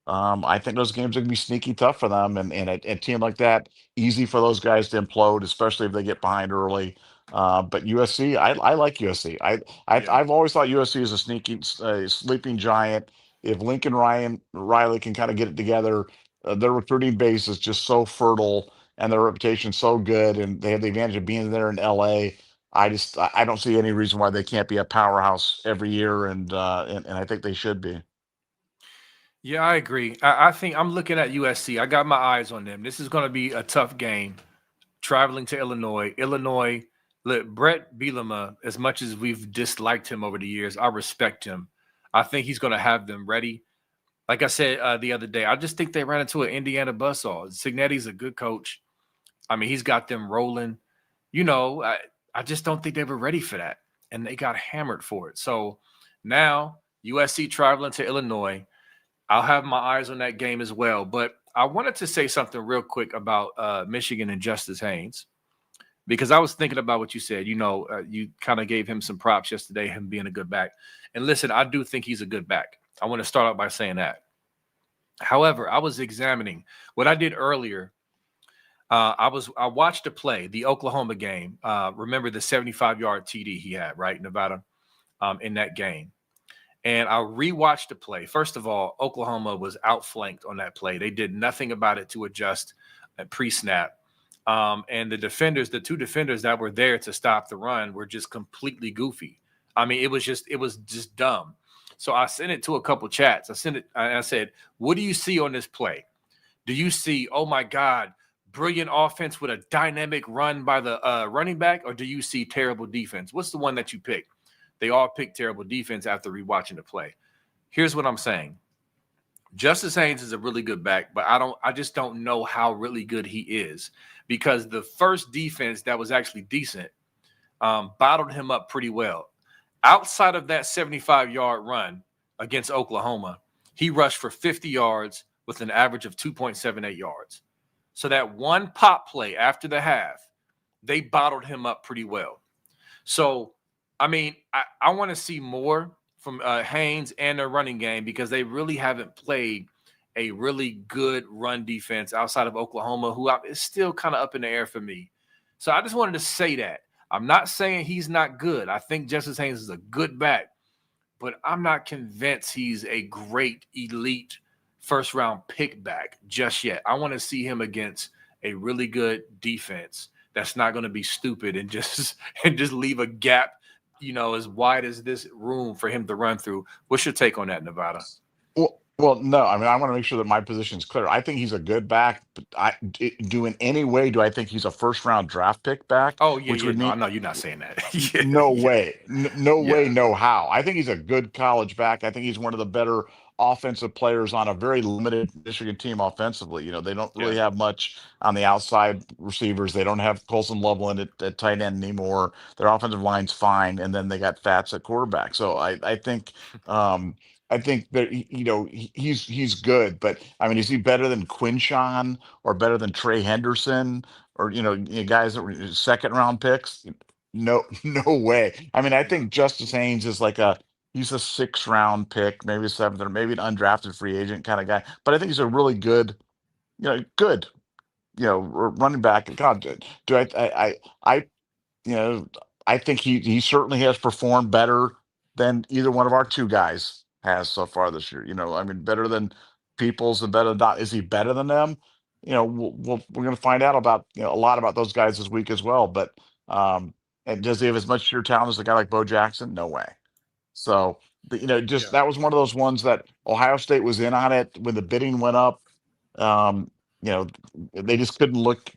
I think those games are going to be sneaky tough for them, and a team like that, easy for those guys to implode, especially if they get behind early. But USC, I like USC. Yeah. I've always thought USC is a sneaky, sleeping giant. If Lincoln Ryan Riley can kind of get it together, their recruiting base is just so fertile and their reputation so good, and they have the advantage of being there in LA. I don't see any reason why they can't be a powerhouse every year, and I think they should be. Yeah, I agree. I think I'm looking at USC. I got my eyes on them. This is going to be a tough game. traveling to Illinois. Illinois, look, Brett Bielema, as much as we've disliked him over the years, I respect him. I think he's going to have them ready. Like I said the other day, I just think they ran into an Indiana buzzsaw. Signetti's a good coach. I mean, he's got them rolling. I just don't think they were ready for that. And they got hammered for it. So now USC traveling to Illinois. I'll have my eyes on that game as well. But I wanted to say something real quick about Michigan and Justice Haynes, because I was thinking about what you said. You kind of gave him some props yesterday, him being a good back. And listen, I do think he's a good back. I want to start out by saying that. However, I was examining what I did earlier. I watched the play, the Oklahoma game. Remember the 75-yard TD he had, right, Nevada, in that game. And I rewatched the play. First of all, Oklahoma was outflanked on that play. They did nothing about it to adjust pre-snap. And the two defenders that were there to stop the run were just completely goofy. I mean, it was just dumb. So I sent it to a couple chats. I said, what do you see on this play? Do you see, oh my God, brilliant offense with a dynamic run by the running back, or do you see terrible defense? What's the one that you pick? They all picked terrible defense after rewatching the play. Here's what I'm saying. Justice Haynes is a really good back, but I just don't know how really good he is, because the first defense that was actually decent bottled him up pretty well. Outside of that 75-yard run against Oklahoma, he rushed for 50 yards with an average of 2.78 yards. So that one pop play after the half, they bottled him up pretty well. So, I mean, I want to see more from Haynes and their running game, because they really haven't played a really good run defense outside of Oklahoma, who is still kind of up in the air for me. So I just wanted to say that. I'm not saying he's not good. I think Justice Haynes is a good back, but I'm not convinced he's a great elite first-round pick back just yet. I want to see him against a really good defense that's not going to be stupid and just leave a gap, as wide as this room for him to run through. What's your take on that, Nevada? Well, no. I mean, I want to make sure that my position is clear. I think he's a good back, but in any way do I think he's a first-round draft pick back? Oh, yeah, Which yeah. would No, mean I know you're not saying that. no Yeah, way, no way, yeah, no how. I think he's a good college back. I think he's one of the better offensive players on a very limited Michigan team offensively. They don't yeah, really have much on the outside receivers. They don't have Colson Loveland at tight end anymore. Their offensive line's fine, and then they got Fats at quarterback. So um, I think that he's good, but I mean, is he better than Quinshawn or better than Trey Henderson or guys that were second round picks? No, no way. I mean, I no. think Justice Haynes is he's a 6th round pick, maybe a 7th, or maybe an undrafted free agent kind of guy. But I think he's a really good, good, running back. God, do I you know, I think he certainly has performed better than either one of our two guys has so far this year. I mean, better than Peoples and better than not. Is he better than them? We're going to find out about a lot about those guys this week as well. But and does he have as much sheer talent as a guy like Bo Jackson? No way. So just Yeah, that was one of those ones that Ohio State was in on it when the bidding went up. Um, you know, they just couldn't look,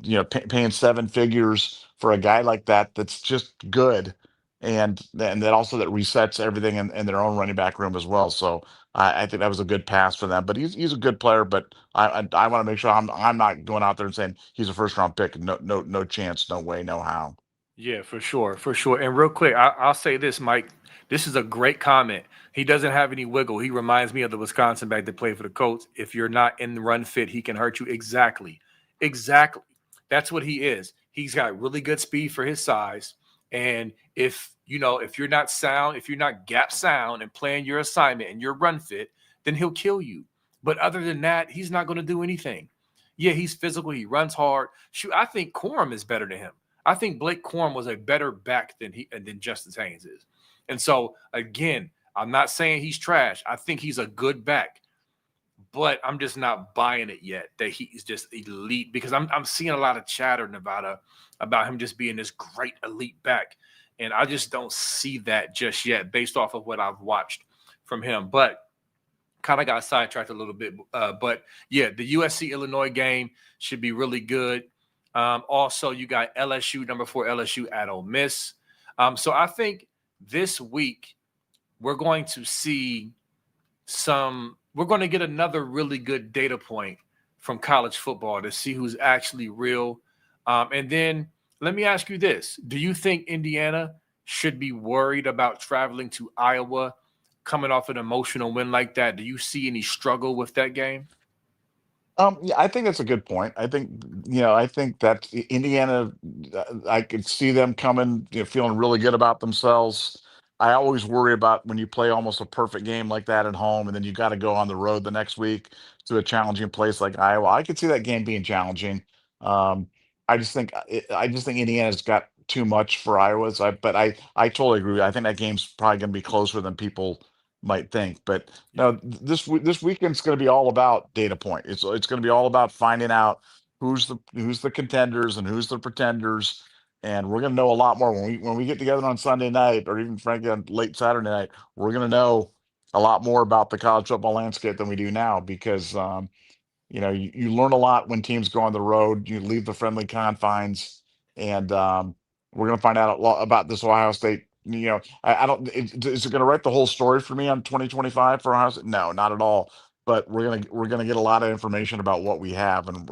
paying 7 figures for a guy like that that's just good, and that also that resets everything in their own running back room as well. So I think that was a good pass for them. But he's a good player. But I want to make sure I'm not going out there and saying he's a 1st round pick. No chance, no way, no how. yeah, for sure, for sure. And real quick, I'll say this, Mike. This is a great comment. He doesn't have any wiggle. He reminds me of the Wisconsin back that played for the Colts. If you're not in the run fit, he can hurt you. Exactly. Exactly. That's what he is. He's got really good speed for his size. And if you're not sound, if you're not gap sound and playing your assignment and you're run fit, then he'll kill you. But other than that, he's not going to do anything. Yeah, he's physical. He runs hard. Shoot, I think Corum is better than him. I think Blake Corum was a better back than Justice Haynes is. And so again, I'm not saying he's trash. I think he's a good back, but I'm just not buying it yet that he's just elite, because I'm seeing a lot of chatter, Nevada, about him just being this great elite back. And I just don't see that just yet based off of what I've watched from him. But kind of got sidetracked a little bit. But yeah, the USC Illinois game should be really good. Also, you got LSU, number 4 LSU at Ole Miss. So I think this week we're going to see we're going to get another really good data point from college football to see who's actually real. And then let me ask you this. Do you think Indiana should be worried about traveling to Iowa coming off an emotional win like that? Do you see any struggle with that game? Yeah, I think that's a good point. I think, I think that Indiana, I could see them coming, feeling really good about themselves. I always worry about when you play almost a perfect game like that at home, and then you got to go on the road the next week to a challenging place like Iowa. I could see that game being challenging. Um, I just think Indiana's got too much for Iowa's. But I totally agree. I think that game's probably going to be closer than people might think. But Yeah. no, this weekend's going to be all about data point. It's going to be all about finding out who's the contenders and who's the pretenders, and we're going to know a lot more when we get together on Sunday night, or even frankly on late Saturday night. We're going to know a lot more about the college football landscape than we do now, because you learn a lot when teams go on the road. You leave the friendly confines, and we're going to find out a lot about this Ohio State. I don't. Is it going to write the whole story for me on 2025 for Ohio State? No, not at all. But we're gonna get a lot of information about what we have, and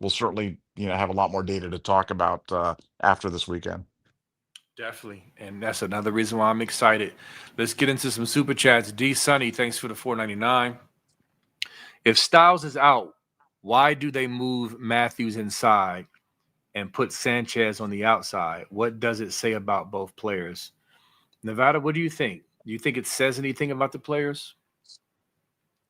we'll certainly have a lot more data to talk about after this weekend. Definitely. And that's another reason why I'm excited. Let's get into some super chats. D Sunny, thanks for the 4.99. If Styles is out, why do they move Matthews inside and put Sanchez on the outside? What does it say about both players? Nevada, what do you think? Do you think it says anything about the players?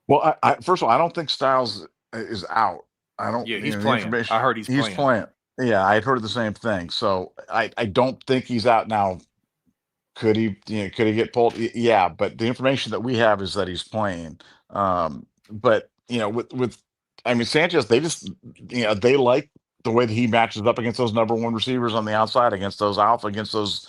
Well, first of all, I don't think Styles is out. I don't, Yeah, he's the playing. I information heard he's he's playing. playing. Yeah, I had heard the same thing. So I don't think he's out now. Could he get pulled? Yeah, but the information that we have is that he's playing. But I mean, Sanchez, they just they like the way that he matches up against those number one receivers on the outside, against those alpha, against those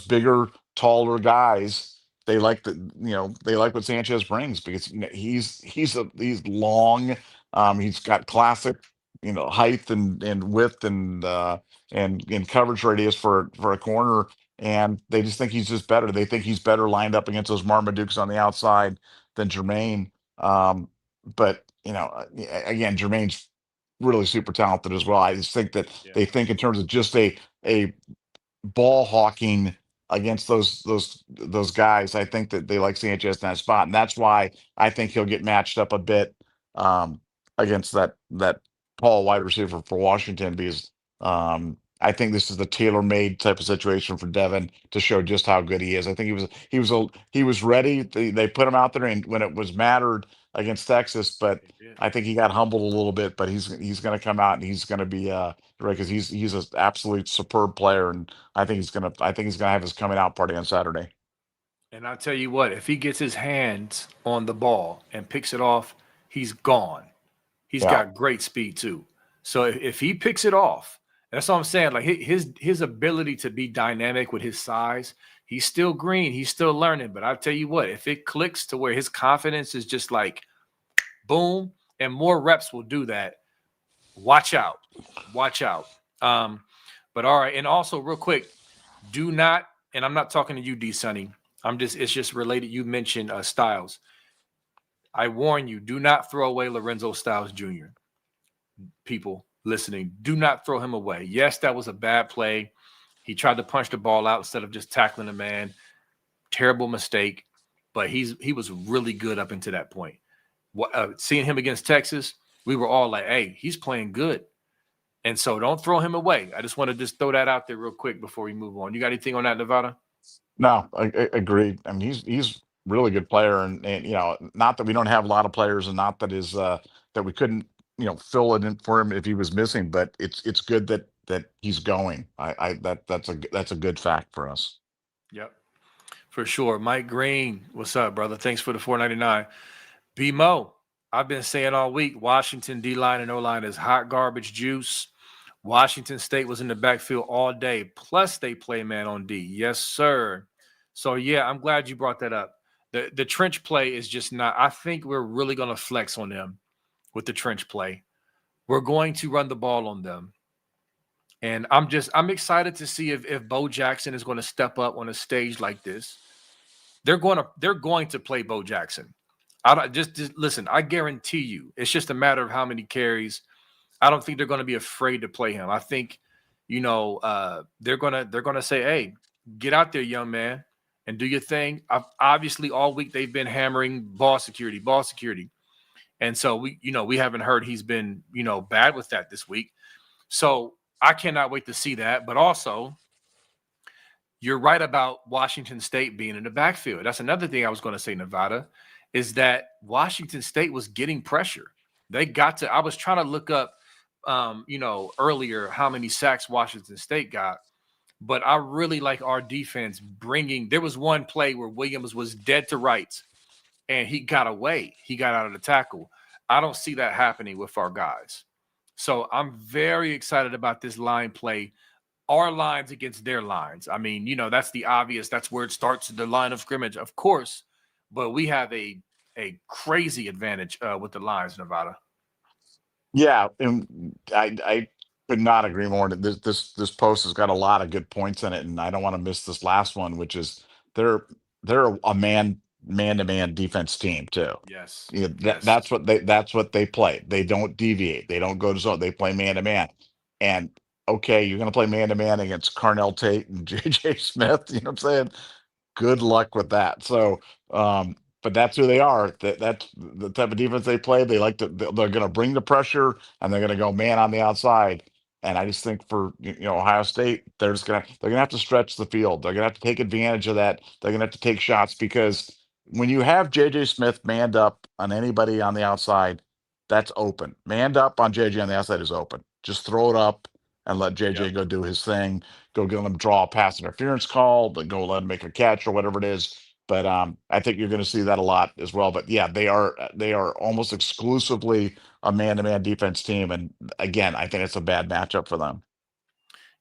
bigger, taller guys. They like what Sanchez brings, because he's long. He's got classic, height and width and coverage radius for a corner, and they just think he's just better. They think he's better lined up against those Marmadukes on the outside than Jermaine. But again, Jermaine's really super talented as well. I just think that Yeah. they think in terms of just a ball hawking against those guys. I think that they like Sanchez in that spot, and that's why I think he'll get matched up a bit um, against that tall wide receiver for Washington, because I think this is the tailor-made type of situation for Devin to show just how good he is. I think he was ready. They put him out there, and when it was mattered against Texas, but They did. I think he got humbled a little bit. But he's going to come out, and he's going to be right, because he's an absolute superb player, and I think he's gonna have his coming out party on Saturday. And I tell you what, if he gets his hands on the ball and picks it off, he's gone. He's Yeah. got great speed too. So if he picks it off, that's what I'm saying. Like his ability to be dynamic with his size, he's still green. He's still learning. But I tell you what, if it clicks to where his confidence is just like boom, and more reps will do that. Watch out. Watch out. Um, but all right. And also, real quick, do not, and I'm not talking to you, D Sunny. It's just related. You mentioned Styles. I warn you, do not throw away Lorenzo Styles Jr. People listening, do not throw him away. Yes, that was a bad play. He tried to punch the ball out instead of just tackling the man. Terrible mistake, but he was really good up until that point. Seeing him against Texas, we were all like, "Hey, he's playing good," and so don't throw him away. I just want to just throw that out there real quick before we move on. You got anything on that, Nevada? No, I agreed. I mean, he's really good player, and not that we don't have a lot of players, and not that we couldn't fill it in for him if he was missing, but it's good that he's going. That's a good fact for us. Yep, for sure. Mike Green, what's up, brother? Thanks for the 4.99. B Mo, I've been saying all week, Washington D line and O line is hot garbage juice. Washington State was in the backfield all day. Plus, they play man on D. Yes, sir. So yeah, I'm glad you brought that up. The trench play is just not. I think we're really going to flex on them with the trench play. We're going to run the ball on them. And I'm excited to see if Bo Jackson is going to step up on a stage like this. They're going to play Bo Jackson. I don't just listen. I guarantee you, it's just a matter of how many carries. I don't think they're going to be afraid to play him. I think, they're gonna say, "Hey, get out there, young man, and do your thing." Obviously, all week they've been hammering ball security, and so we haven't heard he's been bad with that this week. So I cannot wait to see that. But also, you're right about Washington State being in the backfield. That's another thing I was going to say, Nevada, is that Washington State was getting pressure. They got to, I was trying to look up, earlier how many sacks Washington State got, but I really like our defense bringing, there was one play where Williams was dead to rights and he got away. He got out of the tackle. I don't see that happening with our guys. So I'm very excited about this line play, our lines against their lines. I mean, that's the obvious. That's where it starts, the line of scrimmage, of course. But we have a crazy advantage with the lines, Nevada. Yeah, and I could not agree more. This post has got a lot of good points in it, and I don't want to miss this last one, which is they're they're a man to man defense team too. Yes. Yeah, Yes. that's what they play. They don't deviate. They don't go to zone. They play man to man. And okay, you're going to play man to man against Carnell Tate and JJ Smith. You know what I'm saying? Good luck with that. So, but that's who they are. That's the type of defense they play. They like to. They're going to bring the pressure, and they're going to go man on the outside. And I just think for Ohio State, they're gonna have to stretch the field. They're gonna have to take advantage of that. They're gonna have to take shots because when you have JJ Smith manned up on anybody on the outside, that's open. Manned up on JJ on the outside is open. Just throw it up and let JJ Yep. go do his thing, go get him draw a pass interference call, but go let him make a catch or whatever it is. But I think you're going to see that a lot as well. But yeah, they are almost exclusively a man-to-man defense team, and again, I think it's a bad matchup for them.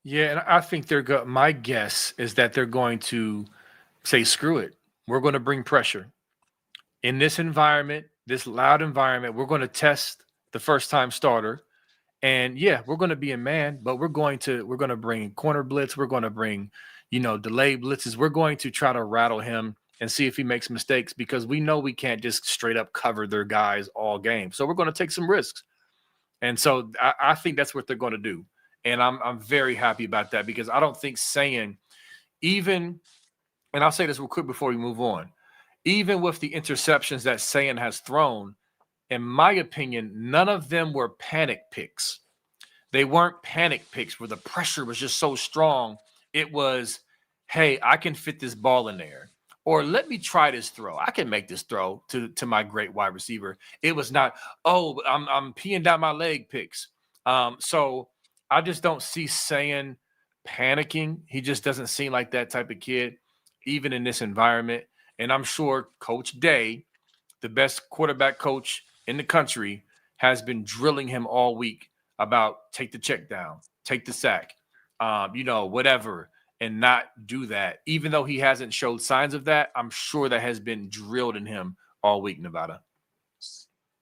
Yeah, and I think my guess is that they're going to say, screw it. We're going to bring pressure. In this environment, this loud environment, we're going to test the first time starter. And yeah, we're going to be a man, but we're going to bring corner blitz. We're going to bring, delayed blitzes. We're going to try to rattle him and see if he makes mistakes because we know we can't just straight up cover their guys all game. So we're going to take some risks. And so I think that's what they're going to do. And I'm very happy about that because I don't think saying even, and I'll say this real quick before we move on, even with the interceptions that Sayan has thrown, in my opinion, none of them were panic picks. They weren't panic picks where the pressure was just so strong. It was, hey, I can fit this ball in there. Or let me try this throw. I can make this throw to my great wide receiver. It was not, oh, I'm peeing down my leg picks. So I just don't see Sayan panicking. He just doesn't seem like that type of kid, even in this environment. And I'm sure Coach Day, the best quarterback coach in the country, has been drilling him all week about take the check down, take the sack, whatever, and not do that. Even though he hasn't showed signs of that, I'm sure that has been drilled in him all week, Nevada.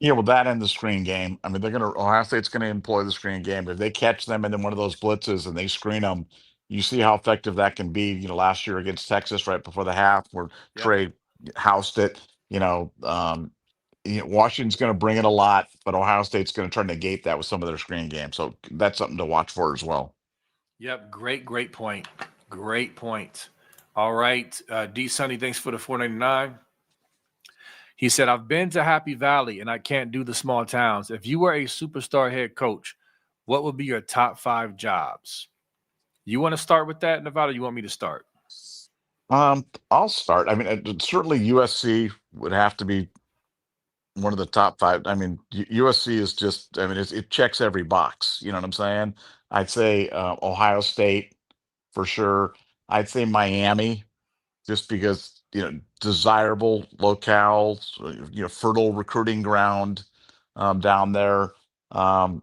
Yeah, well, that and the screen game. I mean, Ohio State's gonna employ the screen game. If they catch them in one of those blitzes and they screen them, you see how effective that can be. Last year against Texas, right before the half, where Yep. Trey housed it. Washington's gonna bring it a lot, but Ohio State's gonna try to negate that with some of their screen game. So that's something to watch for as well. Yep. Great point. Great point. All right. D Sunny, thanks for the 499. He said, I've been to Happy Valley and I can't do the small towns. If you were a superstar head coach, what would be your top 5 jobs? You want to start with that, Nevada? You want me to start? I'll start. I mean, certainly USC would have to be one of the top five. I mean, USC is just. I mean, it checks every box. You know what I'm saying? I'd say Ohio State for sure. I'd say Miami just because desirable locales, fertile recruiting ground down there. Um,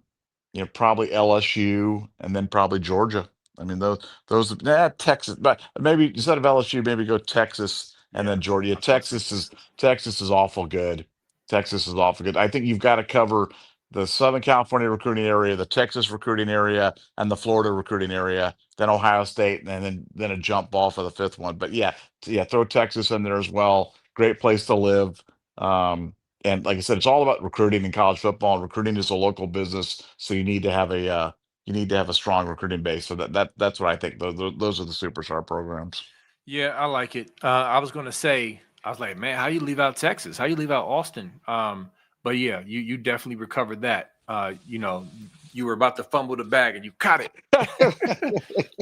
probably LSU and then probably Georgia. I mean, Texas, but maybe instead of LSU, maybe go Texas and then Yeah, Georgia. Yeah, I thought Texas is Texas. Texas is awful good. Texas is awful good. I think you've got to cover. the Southern California recruiting area, the Texas recruiting area, and the Florida recruiting area, then Ohio State, and then a jump ball for the fifth one. But yeah, yeah, throw Texas in there as well. Great place to live. And like I said, it's all about recruiting in college football. Recruiting is a local business, so you need to have a strong recruiting base. So that's what I think. Those are the superstar programs. Yeah, I like it. I was gonna say, I was like, man, how you leave out Texas? How you leave out Austin? But yeah, you definitely recovered that. You were about to fumble the bag and you caught it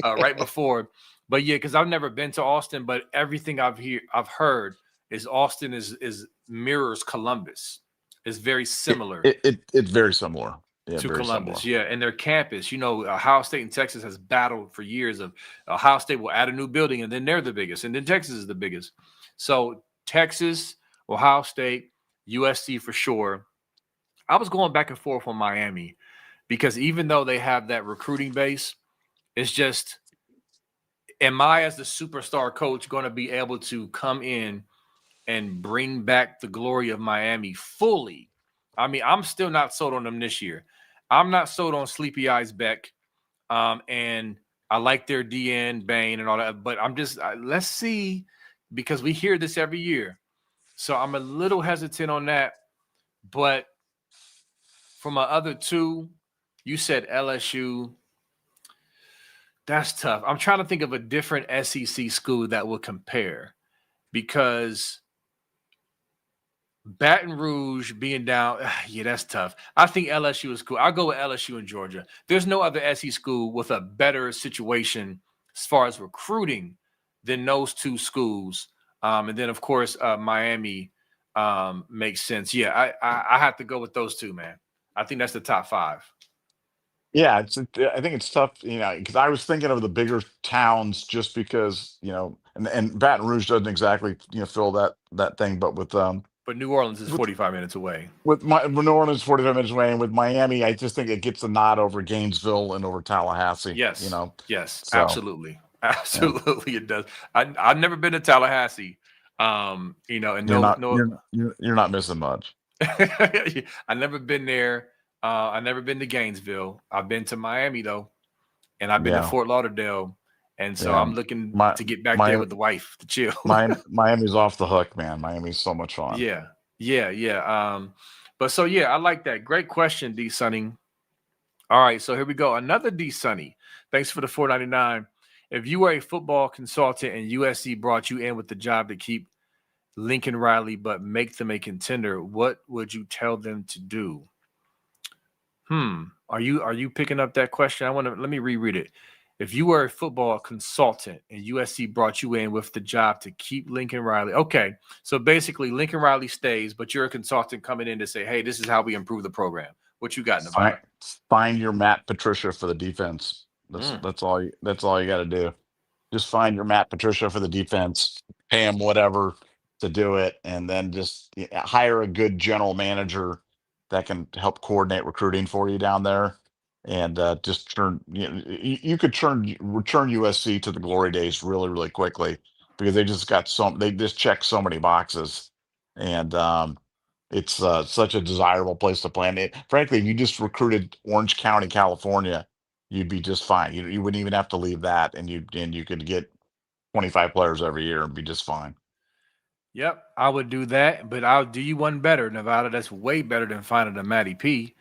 right before. But yeah, because I've never been to Austin, but everything I've heard is Austin is mirrors Columbus. It's very similar It's very similar. Yeah, to very similar. Columbus. Yeah, and their campus, Ohio State and Texas has battled for years of Ohio State will add a new building and then they're the biggest, and then Texas is the biggest. So Texas, Ohio State, USC for sure. I was going back and forth on Miami because even though they have that recruiting base, it's just, am I as the superstar coach going to be able to come in and bring back the glory of Miami fully? I mean, I'm still not sold on them this year. I'm not sold on Sleepy Eyes Beck. And I like their DN, Bain, and all that. But let's see, because we hear this every year. So I'm a little hesitant on that. But for my other two, you said LSU. That's tough. I'm trying to think of a different SEC school that will compare, because Baton Rouge being down, yeah, that's tough. I think LSU is cool. I'll go with LSU in Georgia. There's no other SEC school with a better situation as far as recruiting than those two schools. And then, of course, Miami makes sense. Yeah, I have to go with those two, man. I think that's the top five. Yeah, I think it's tough, because I was thinking of the bigger towns just because, and Baton Rouge doesn't exactly, fill that thing, but But New Orleans is with 45 minutes away. with New Orleans 45 minutes away, and with Miami, I just think it gets a nod over Gainesville and over Tallahassee, Yes, yes, So absolutely. yeah, Absolutely, it does. I've never been to Tallahassee. And you're not missing much. I've never been there. I've never been to Gainesville. I've been to Miami though, and I've been to Yeah, Fort Lauderdale, and so yeah. I'm looking My to get back there my with the wife to chill. Miami's off the hook, man. Miami's so much fun. Yeah, yeah, yeah. But so yeah, I like that. Great question, D Sunny. All right, so here we go. Another D Sunny. Thanks for the 4.99. If you were a football consultant and USC brought you in with the job to keep Lincoln Riley but make them a contender, what would you tell them to do? Are you picking up that question? Let me reread it. If you were a football consultant and USC brought you in with the job to keep Lincoln Riley. Okay. So basically Lincoln Riley stays, but you're a consultant coming in to say, hey, this is how we improve the program. What you got, Find Nevada? find your Matt Patricia for the defense. Mm. That's all you got to do. Just find your Matt Patricia for the defense, pay him whatever to do it, and then just hire a good general manager that can help coordinate recruiting for you down there, and just you could return USC to the glory days really really quickly, because they just check so many boxes, and it's such a desirable place to play. And frankly, if you just recruited Orange County, California, you'd be just fine. You wouldn't even have to leave that, and you could get 25 players every year and be just fine. Yep, I would do that, but I'll do you one better, Nevada. That's way better than finding a Matty P.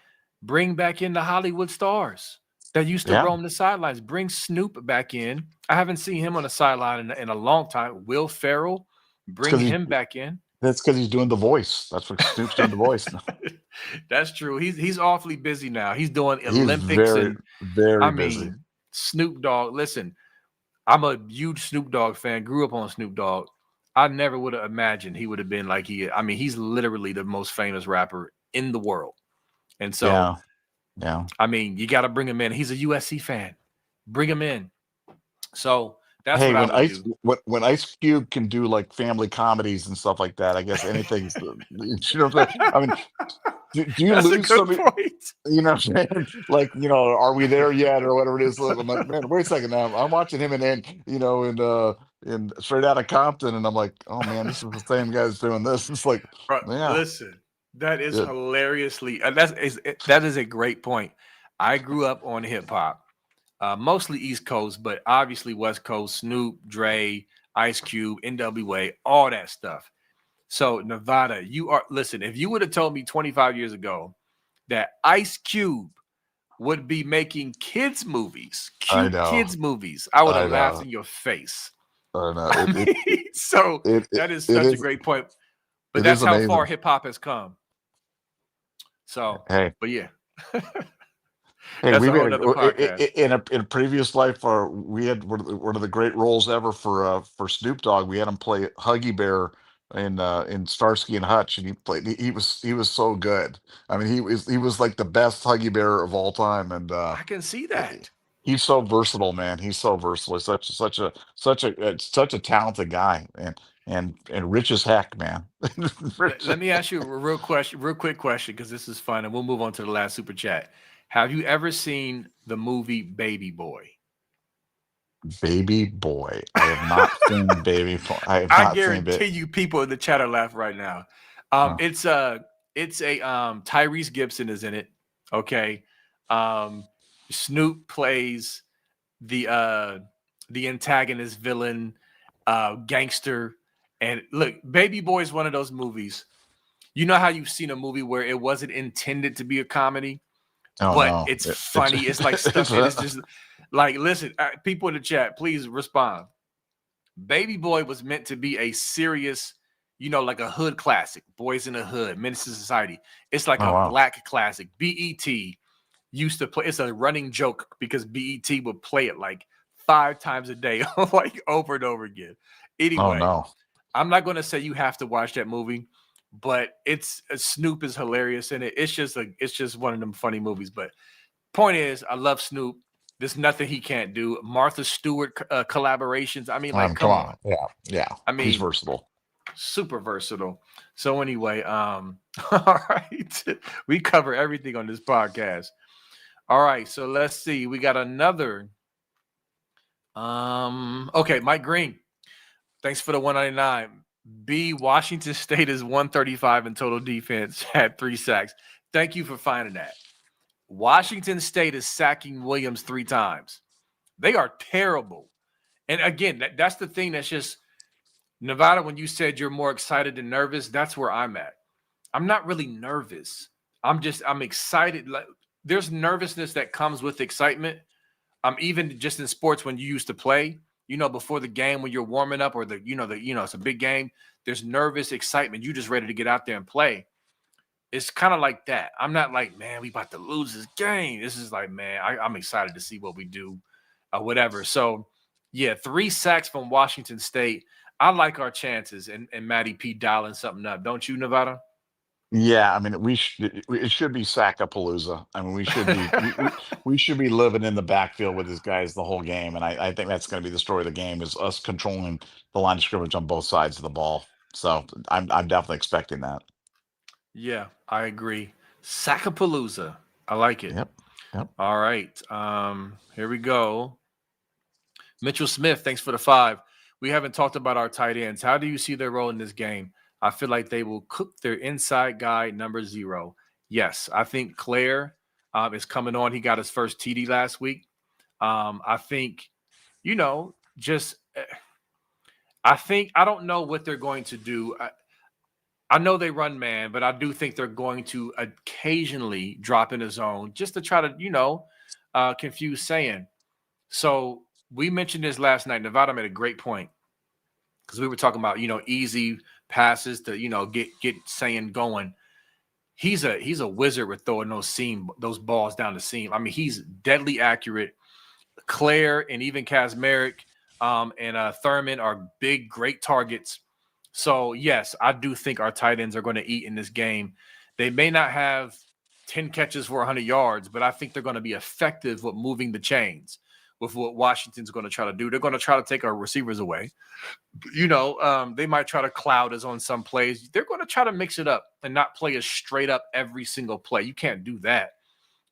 Bring back in the Hollywood stars that used to Yeah, roam the sidelines. Bring Snoop back in. I haven't seen him on the sideline in a long time. Will Ferrell, it's bring because him back in. he's doing the voice. That's what Snoop's doing the voice now. That's true. He's awfully busy now. He's doing He's Olympics, very and I very busy. mean Snoop Dogg. Listen, I'm a huge Snoop Dogg fan. Grew up on Snoop Dogg. I never would have imagined he would have been like he. I mean, he's literally the most famous rapper in the world. And so, Yeah, yeah. I mean, you got to bring him in. He's a USC fan. Bring him in. So that's Hey, what I would do. when Ice Cube can do like family comedies and stuff like that, I guess anything's you know what I'm saying? I mean, do you That's a lose good somebody? point. You know what I'm saying? Like, are we there yet or whatever it is? I'm like, man, wait a second now. I'm watching him in Straight Outta Compton, and I'm like, oh man, this is the same guy that's doing this. It's like, Bro, yeah, listen. That is Good. hilariously. That is a great point. I grew up on hip hop, mostly East Coast, but obviously West Coast. Snoop, Dre, Ice Cube, N.W.A., all that stuff. So Nevada, you are listen. If you would have told me 25 years ago that Ice Cube would be making kids movies, I cute know. kids movies, I would have I laughed know. in your face. I know. I mean, so It it, that is it such a is great point. But it is that's how far amazing. hip hop has come. So, Hey, but yeah, hey, that's we a whole made nother podcast. in a previous life. We had one of the great roles ever for Snoop Dogg. We had him play Huggy Bear in Starsky and Hutch, and he was so good. I mean, he was like the best Huggy Bear of all time, and I can see eh, that. he's so versatile, man. He's so versatile. He's such a talented guy, and rich as heck, man. Let, Rich as let me ask you a real quick question, because this is fun, and we'll move on to the last super chat. Have you ever seen the movie Baby Boy? Baby Boy. I have not seen Baby Boy. I have I not seen guarantee it. you, people in the chat are laughing right now. Uh, It's a Tyrese Gibson is in it. Okay, um, Snoop plays the uh the antagonist villain, gangster. And look, Baby Boy is one of those movies. You know how you've seen a movie where it wasn't intended to be a comedy, oh but no, it's it's funny. It's like stuff. it's It is just like, listen, people in the chat, please respond. Baby Boy was meant to be a serious, like a hood classic, Boys in the Hood, Menace to Society. It's like oh a wow. black classic. BET used to play. It's a running joke because BET would play it like 5 times a day, like over and over again. Oh Anyway, no. I'm not going to say you have to watch that movie, but it's Snoop is hilarious in it. It's just one of them funny movies. But point is, I love Snoop. There's nothing he can't do. Martha Stewart collaborations. I mean, like, Come come on. on. Yeah, yeah. I He's mean, versatile. super versatile. So anyway, all right, we cover everything on this podcast. All right, so let's see. We got another. Okay, Mike Green. Thanks for the 199. B, Washington State is 135 in total defense, had 3 sacks. Thank you for finding that. Washington State is sacking Williams 3 times. They are terrible. And again, that's the thing that's just Nevada. When you said you're more excited than nervous, that's where I'm at. I'm not really nervous. I'm excited. Like, there's nervousness that comes with excitement. Even just in sports when you used to play, before the game when you're warming up, or it's a big game. There's nervous excitement. You just ready to get out there and play. It's kind of like that. I'm not like, man, we about to lose this game. This is like, man, I'm excited to see what we do, whatever. So, yeah, 3 sacks from Washington State. I like our chances, and Matty P dialing something up. Don't you, Nevada? Yeah, I mean, it should be Sackapalooza. I mean, we should be living in the backfield with these guys the whole game, and I think that's going to be the story of the game, is us controlling the line of scrimmage on both sides of the ball. So I'm definitely expecting that. Yeah, I agree. Sackapalooza. I like it. Yep. Yep. All right. Here we go. Mitchell Smith, thanks for the 5. We haven't talked about our tight ends. How do you see their role in this game? I feel like they will cook their inside guy, number 0. Yes, I think Claire is coming on. He got his first TD last week. I think, just I don't know what they're going to do. I know they run man, but I do think they're going to occasionally drop in a zone just to try to, confuse Saiyan. So we mentioned this last night. Nevada made a great point because we were talking about, easy passes to, get Saiyan going. He's a wizard with throwing those balls down the seam. I mean, he's deadly accurate. Claire and even Kazmarek and Thurman are big, great targets. So, yes, I do think our tight ends are going to eat in this game. They may not have 10 catches for 100 yards, but I think they're going to be effective with moving the chains with what Washington's going to try to do. They're going to try to take our receivers away. They might try to cloud us on some plays. They're going to try to mix it up and not play us straight up every single play. You can't do that.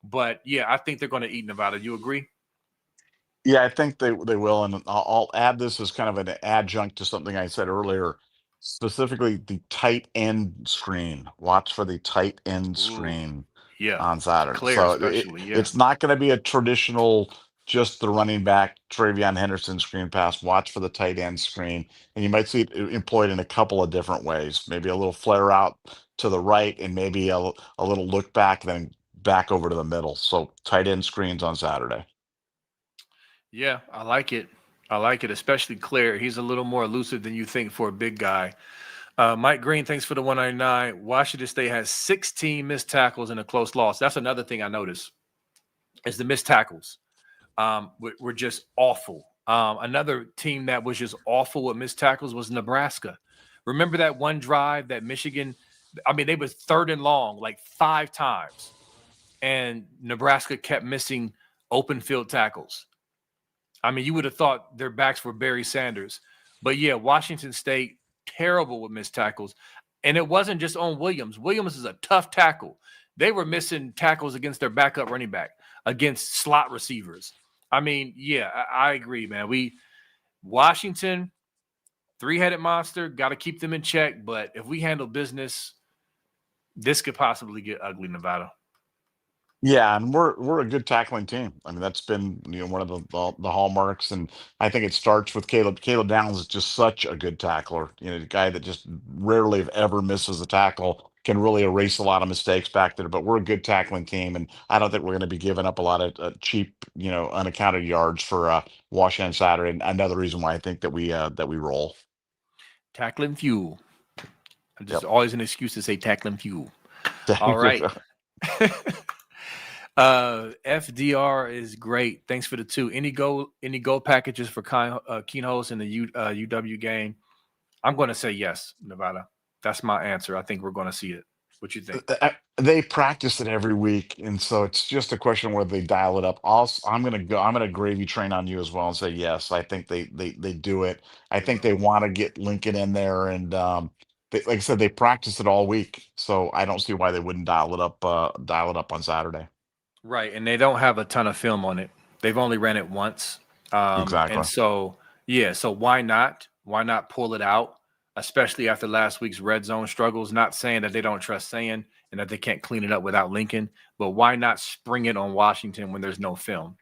But, yeah, I think they're going to eat Nevada. You agree? Yeah, I think they will, and I'll add this as kind of an adjunct to something I said earlier. specifically the tight end screen. Watch for the tight end Ooh, screen yeah, on to Saturday. Claire So especially. Yeah, it's not going to be a traditional just the running back Travion Henderson screen pass. Watch for the tight end screen, and you might see it employed in a couple of different ways. Maybe a little flare out to the right, and maybe a little look back, then back over to the middle. So tight end screens on Saturday. yeah, I like it. I like it, especially Claire. He's a little more elusive than you think for a big guy. Mike Green, thanks for the 199. Washington State has 16 missed tackles in a close loss. That's another thing I noticed is the missed tackles. Were just awful. Another team that was just awful with missed tackles was Nebraska. Remember that one drive that Michigan, I mean, they was third and long like 5 times, and Nebraska kept missing open field tackles. I mean, you would have thought their backs were Barry Sanders. But yeah, Washington State, terrible with missed tackles. And it wasn't just on Williams. Williams is a tough tackle. They were missing tackles against their backup running back, against slot receivers. I mean, yeah, I agree, man. Washington, three-headed monster, got to keep them in check. But if we handle business, this could possibly get ugly, Nevada. Yeah, and we're a good tackling team. I mean, that's been one of the hallmarks, and I think it starts with Caleb. Caleb Downs is just such a good tackler. The guy that just rarely if ever misses a tackle, can really erase a lot of mistakes back there. But we're a good tackling team, and I don't think we're going to be giving up a lot of cheap, unaccounted yards for Washington Saturday. And another reason why I think that we roll. Tackling fuel. Just Yep. always an excuse to say tackling fuel. All right. FDR is great. Thanks for the 2. Any go packages for Keen Host in the UW game? I'm going to say yes, Nevada. That's my answer. I think we're going to see it. What you think? They practice it every week, and so it's just a question whether they dial it up. Also, I'm gonna go. I'm gonna gravy train on you as well and say yes. I think they do it. I They think will. they want to get Lincoln in there, and like I said, they practice it all week. So I don't see why they wouldn't dial it up. Dial it up on Saturday. Right, and they don't have a ton of film on it. They've only ran it once, and Exactly. so yeah. So why not? Why not pull it out? Especially after last week's red zone struggles. Not saying that they don't trust Saying and that they can't clean it up without Lincoln, but why not spring it on Washington when there's no film?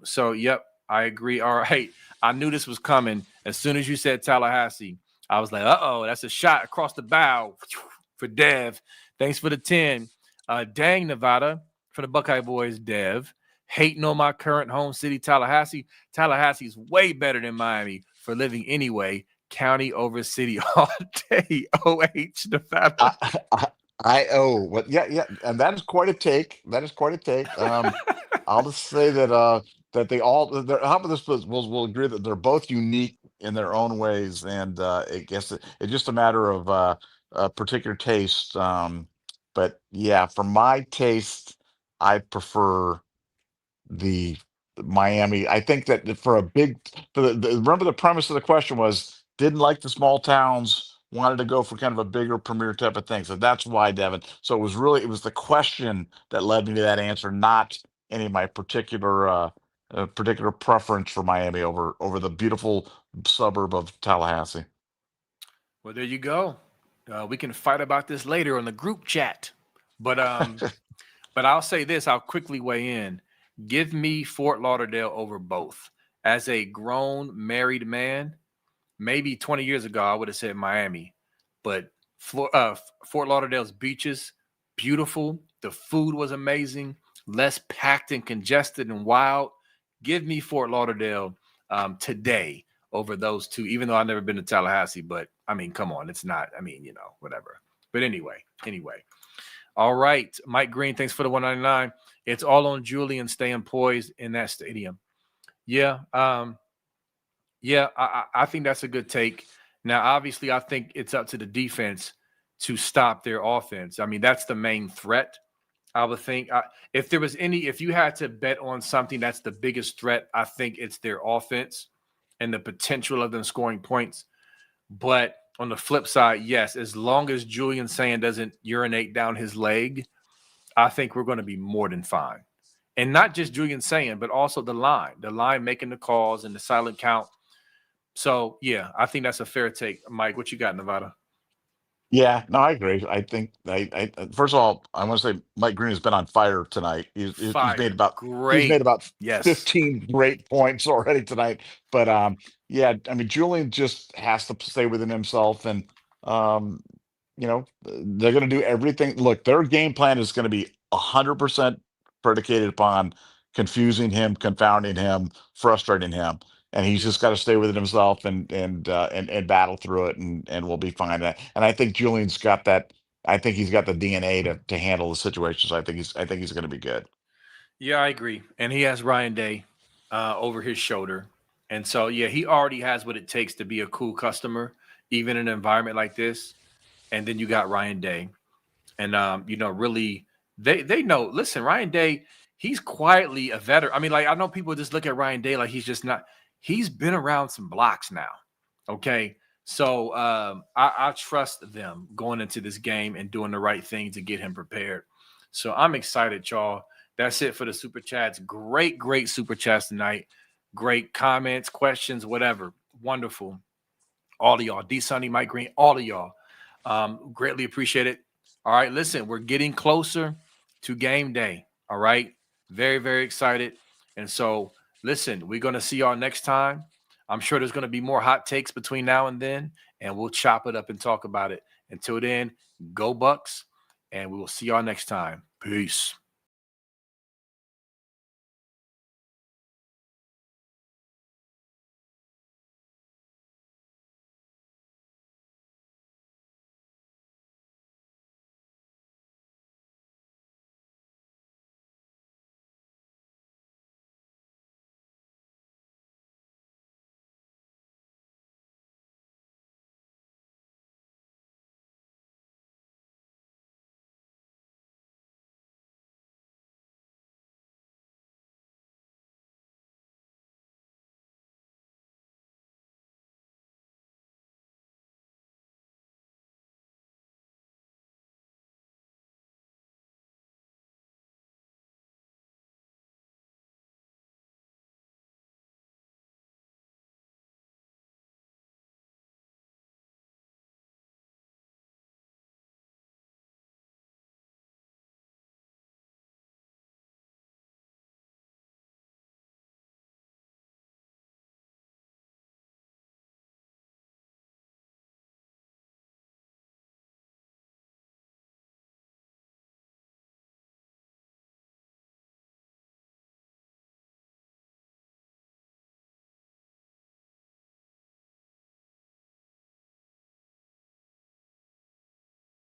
So yep, I agree. All right, I knew this was coming as soon as you said Tallahassee. I was like, oh, that's a shot across the bow for Dev. Thanks for the 10. Dang, Nevada, for the Buckeye boys, Dev. Hating on my current home city, Tallahassee. Tallahassee's way better than Miami for living anyway. County over city all day. OH, Nevada. What? Yeah, yeah, and that is quite a take. That is quite a take. I'll just say that they all. How about this? We'll agree that they're both unique in their own ways, and I guess it's just a matter of particular taste. But yeah, for my taste, I prefer the Miami. I think that for a big, remember the premise of the question was didn't like the small towns, wanted to go for kind of a bigger premier type of thing. So that's why, Devin. So it was the question that led me to that answer, not any of my particular preference for Miami over the beautiful suburb of Tallahassee. Well, there you go. We can fight about this later on the group chat. But but I'll say this, I'll quickly weigh in. Give me Fort Lauderdale over both. As a grown married man, maybe 20 years ago I would have said Miami, but Fort Lauderdale's beaches, beautiful. The food was amazing, less packed and congested and wild. Give me Fort Lauderdale today over those two, even though I've never been to Tallahassee. But I mean, come on, it's not. I mean, whatever. But anyway. All right, Mike Green, thanks for the 199. It's all on Julian staying poised in that stadium. Yeah, I think that's a good take. Now, obviously, I think it's up to the defense to stop their offense. I mean, that's the main threat. I would think if you had to bet on something that's the biggest threat, I think it's their offense and the potential of them scoring points. But on the flip side, yes, as long as Julian Sand doesn't urinate down his leg, I think we're going to be more than fine. And not just Julian Sand, but also the line making the calls and the silent count. So yeah, I think that's a fair take. Mike, what you got, Nevada? Yeah, no, I agree. I think first of all, I want to say Mike Green has been on fire tonight. He's made Fire. about he's made Great. about Yes. 15 great points already tonight. But yeah, I mean Julian just has to stay within himself, and um, they're going to do everything. Look, their game plan is going to be 100% predicated upon confusing him, confounding him, frustrating him, and he's just Yes. got to stay within himself and battle through it, and we'll be fine. And I think Julian's got that. I think he's got the DNA to handle the situation. So I think he's going to be good. Yeah, I agree. And he has Ryan Day over his shoulder. And so, yeah, he already has what it takes to be a cool customer, even in an environment like this. And then you got Ryan Day. And really they know, listen, Ryan Day, he's quietly a veteran. I mean, like I know people just look at Ryan Day like he's just not, he's been around some blocks now. Okay. So I trust them going into this game and doing the right thing to get him prepared. So I'm excited, y'all. That's it for the super chats. Great, great super chats tonight. Great comments, questions, whatever. Wonderful. All of y'all. D Sunny, Mike Green, all of y'all. Greatly appreciate it. All right, listen, we're getting closer to game day. All right. Very, very excited. And so, listen, we're going to see y'all next time. I'm sure there's going to be more hot takes between now and then, and we'll chop it up and talk about it. Until then, go Bucks, and we will see y'all next time. Peace.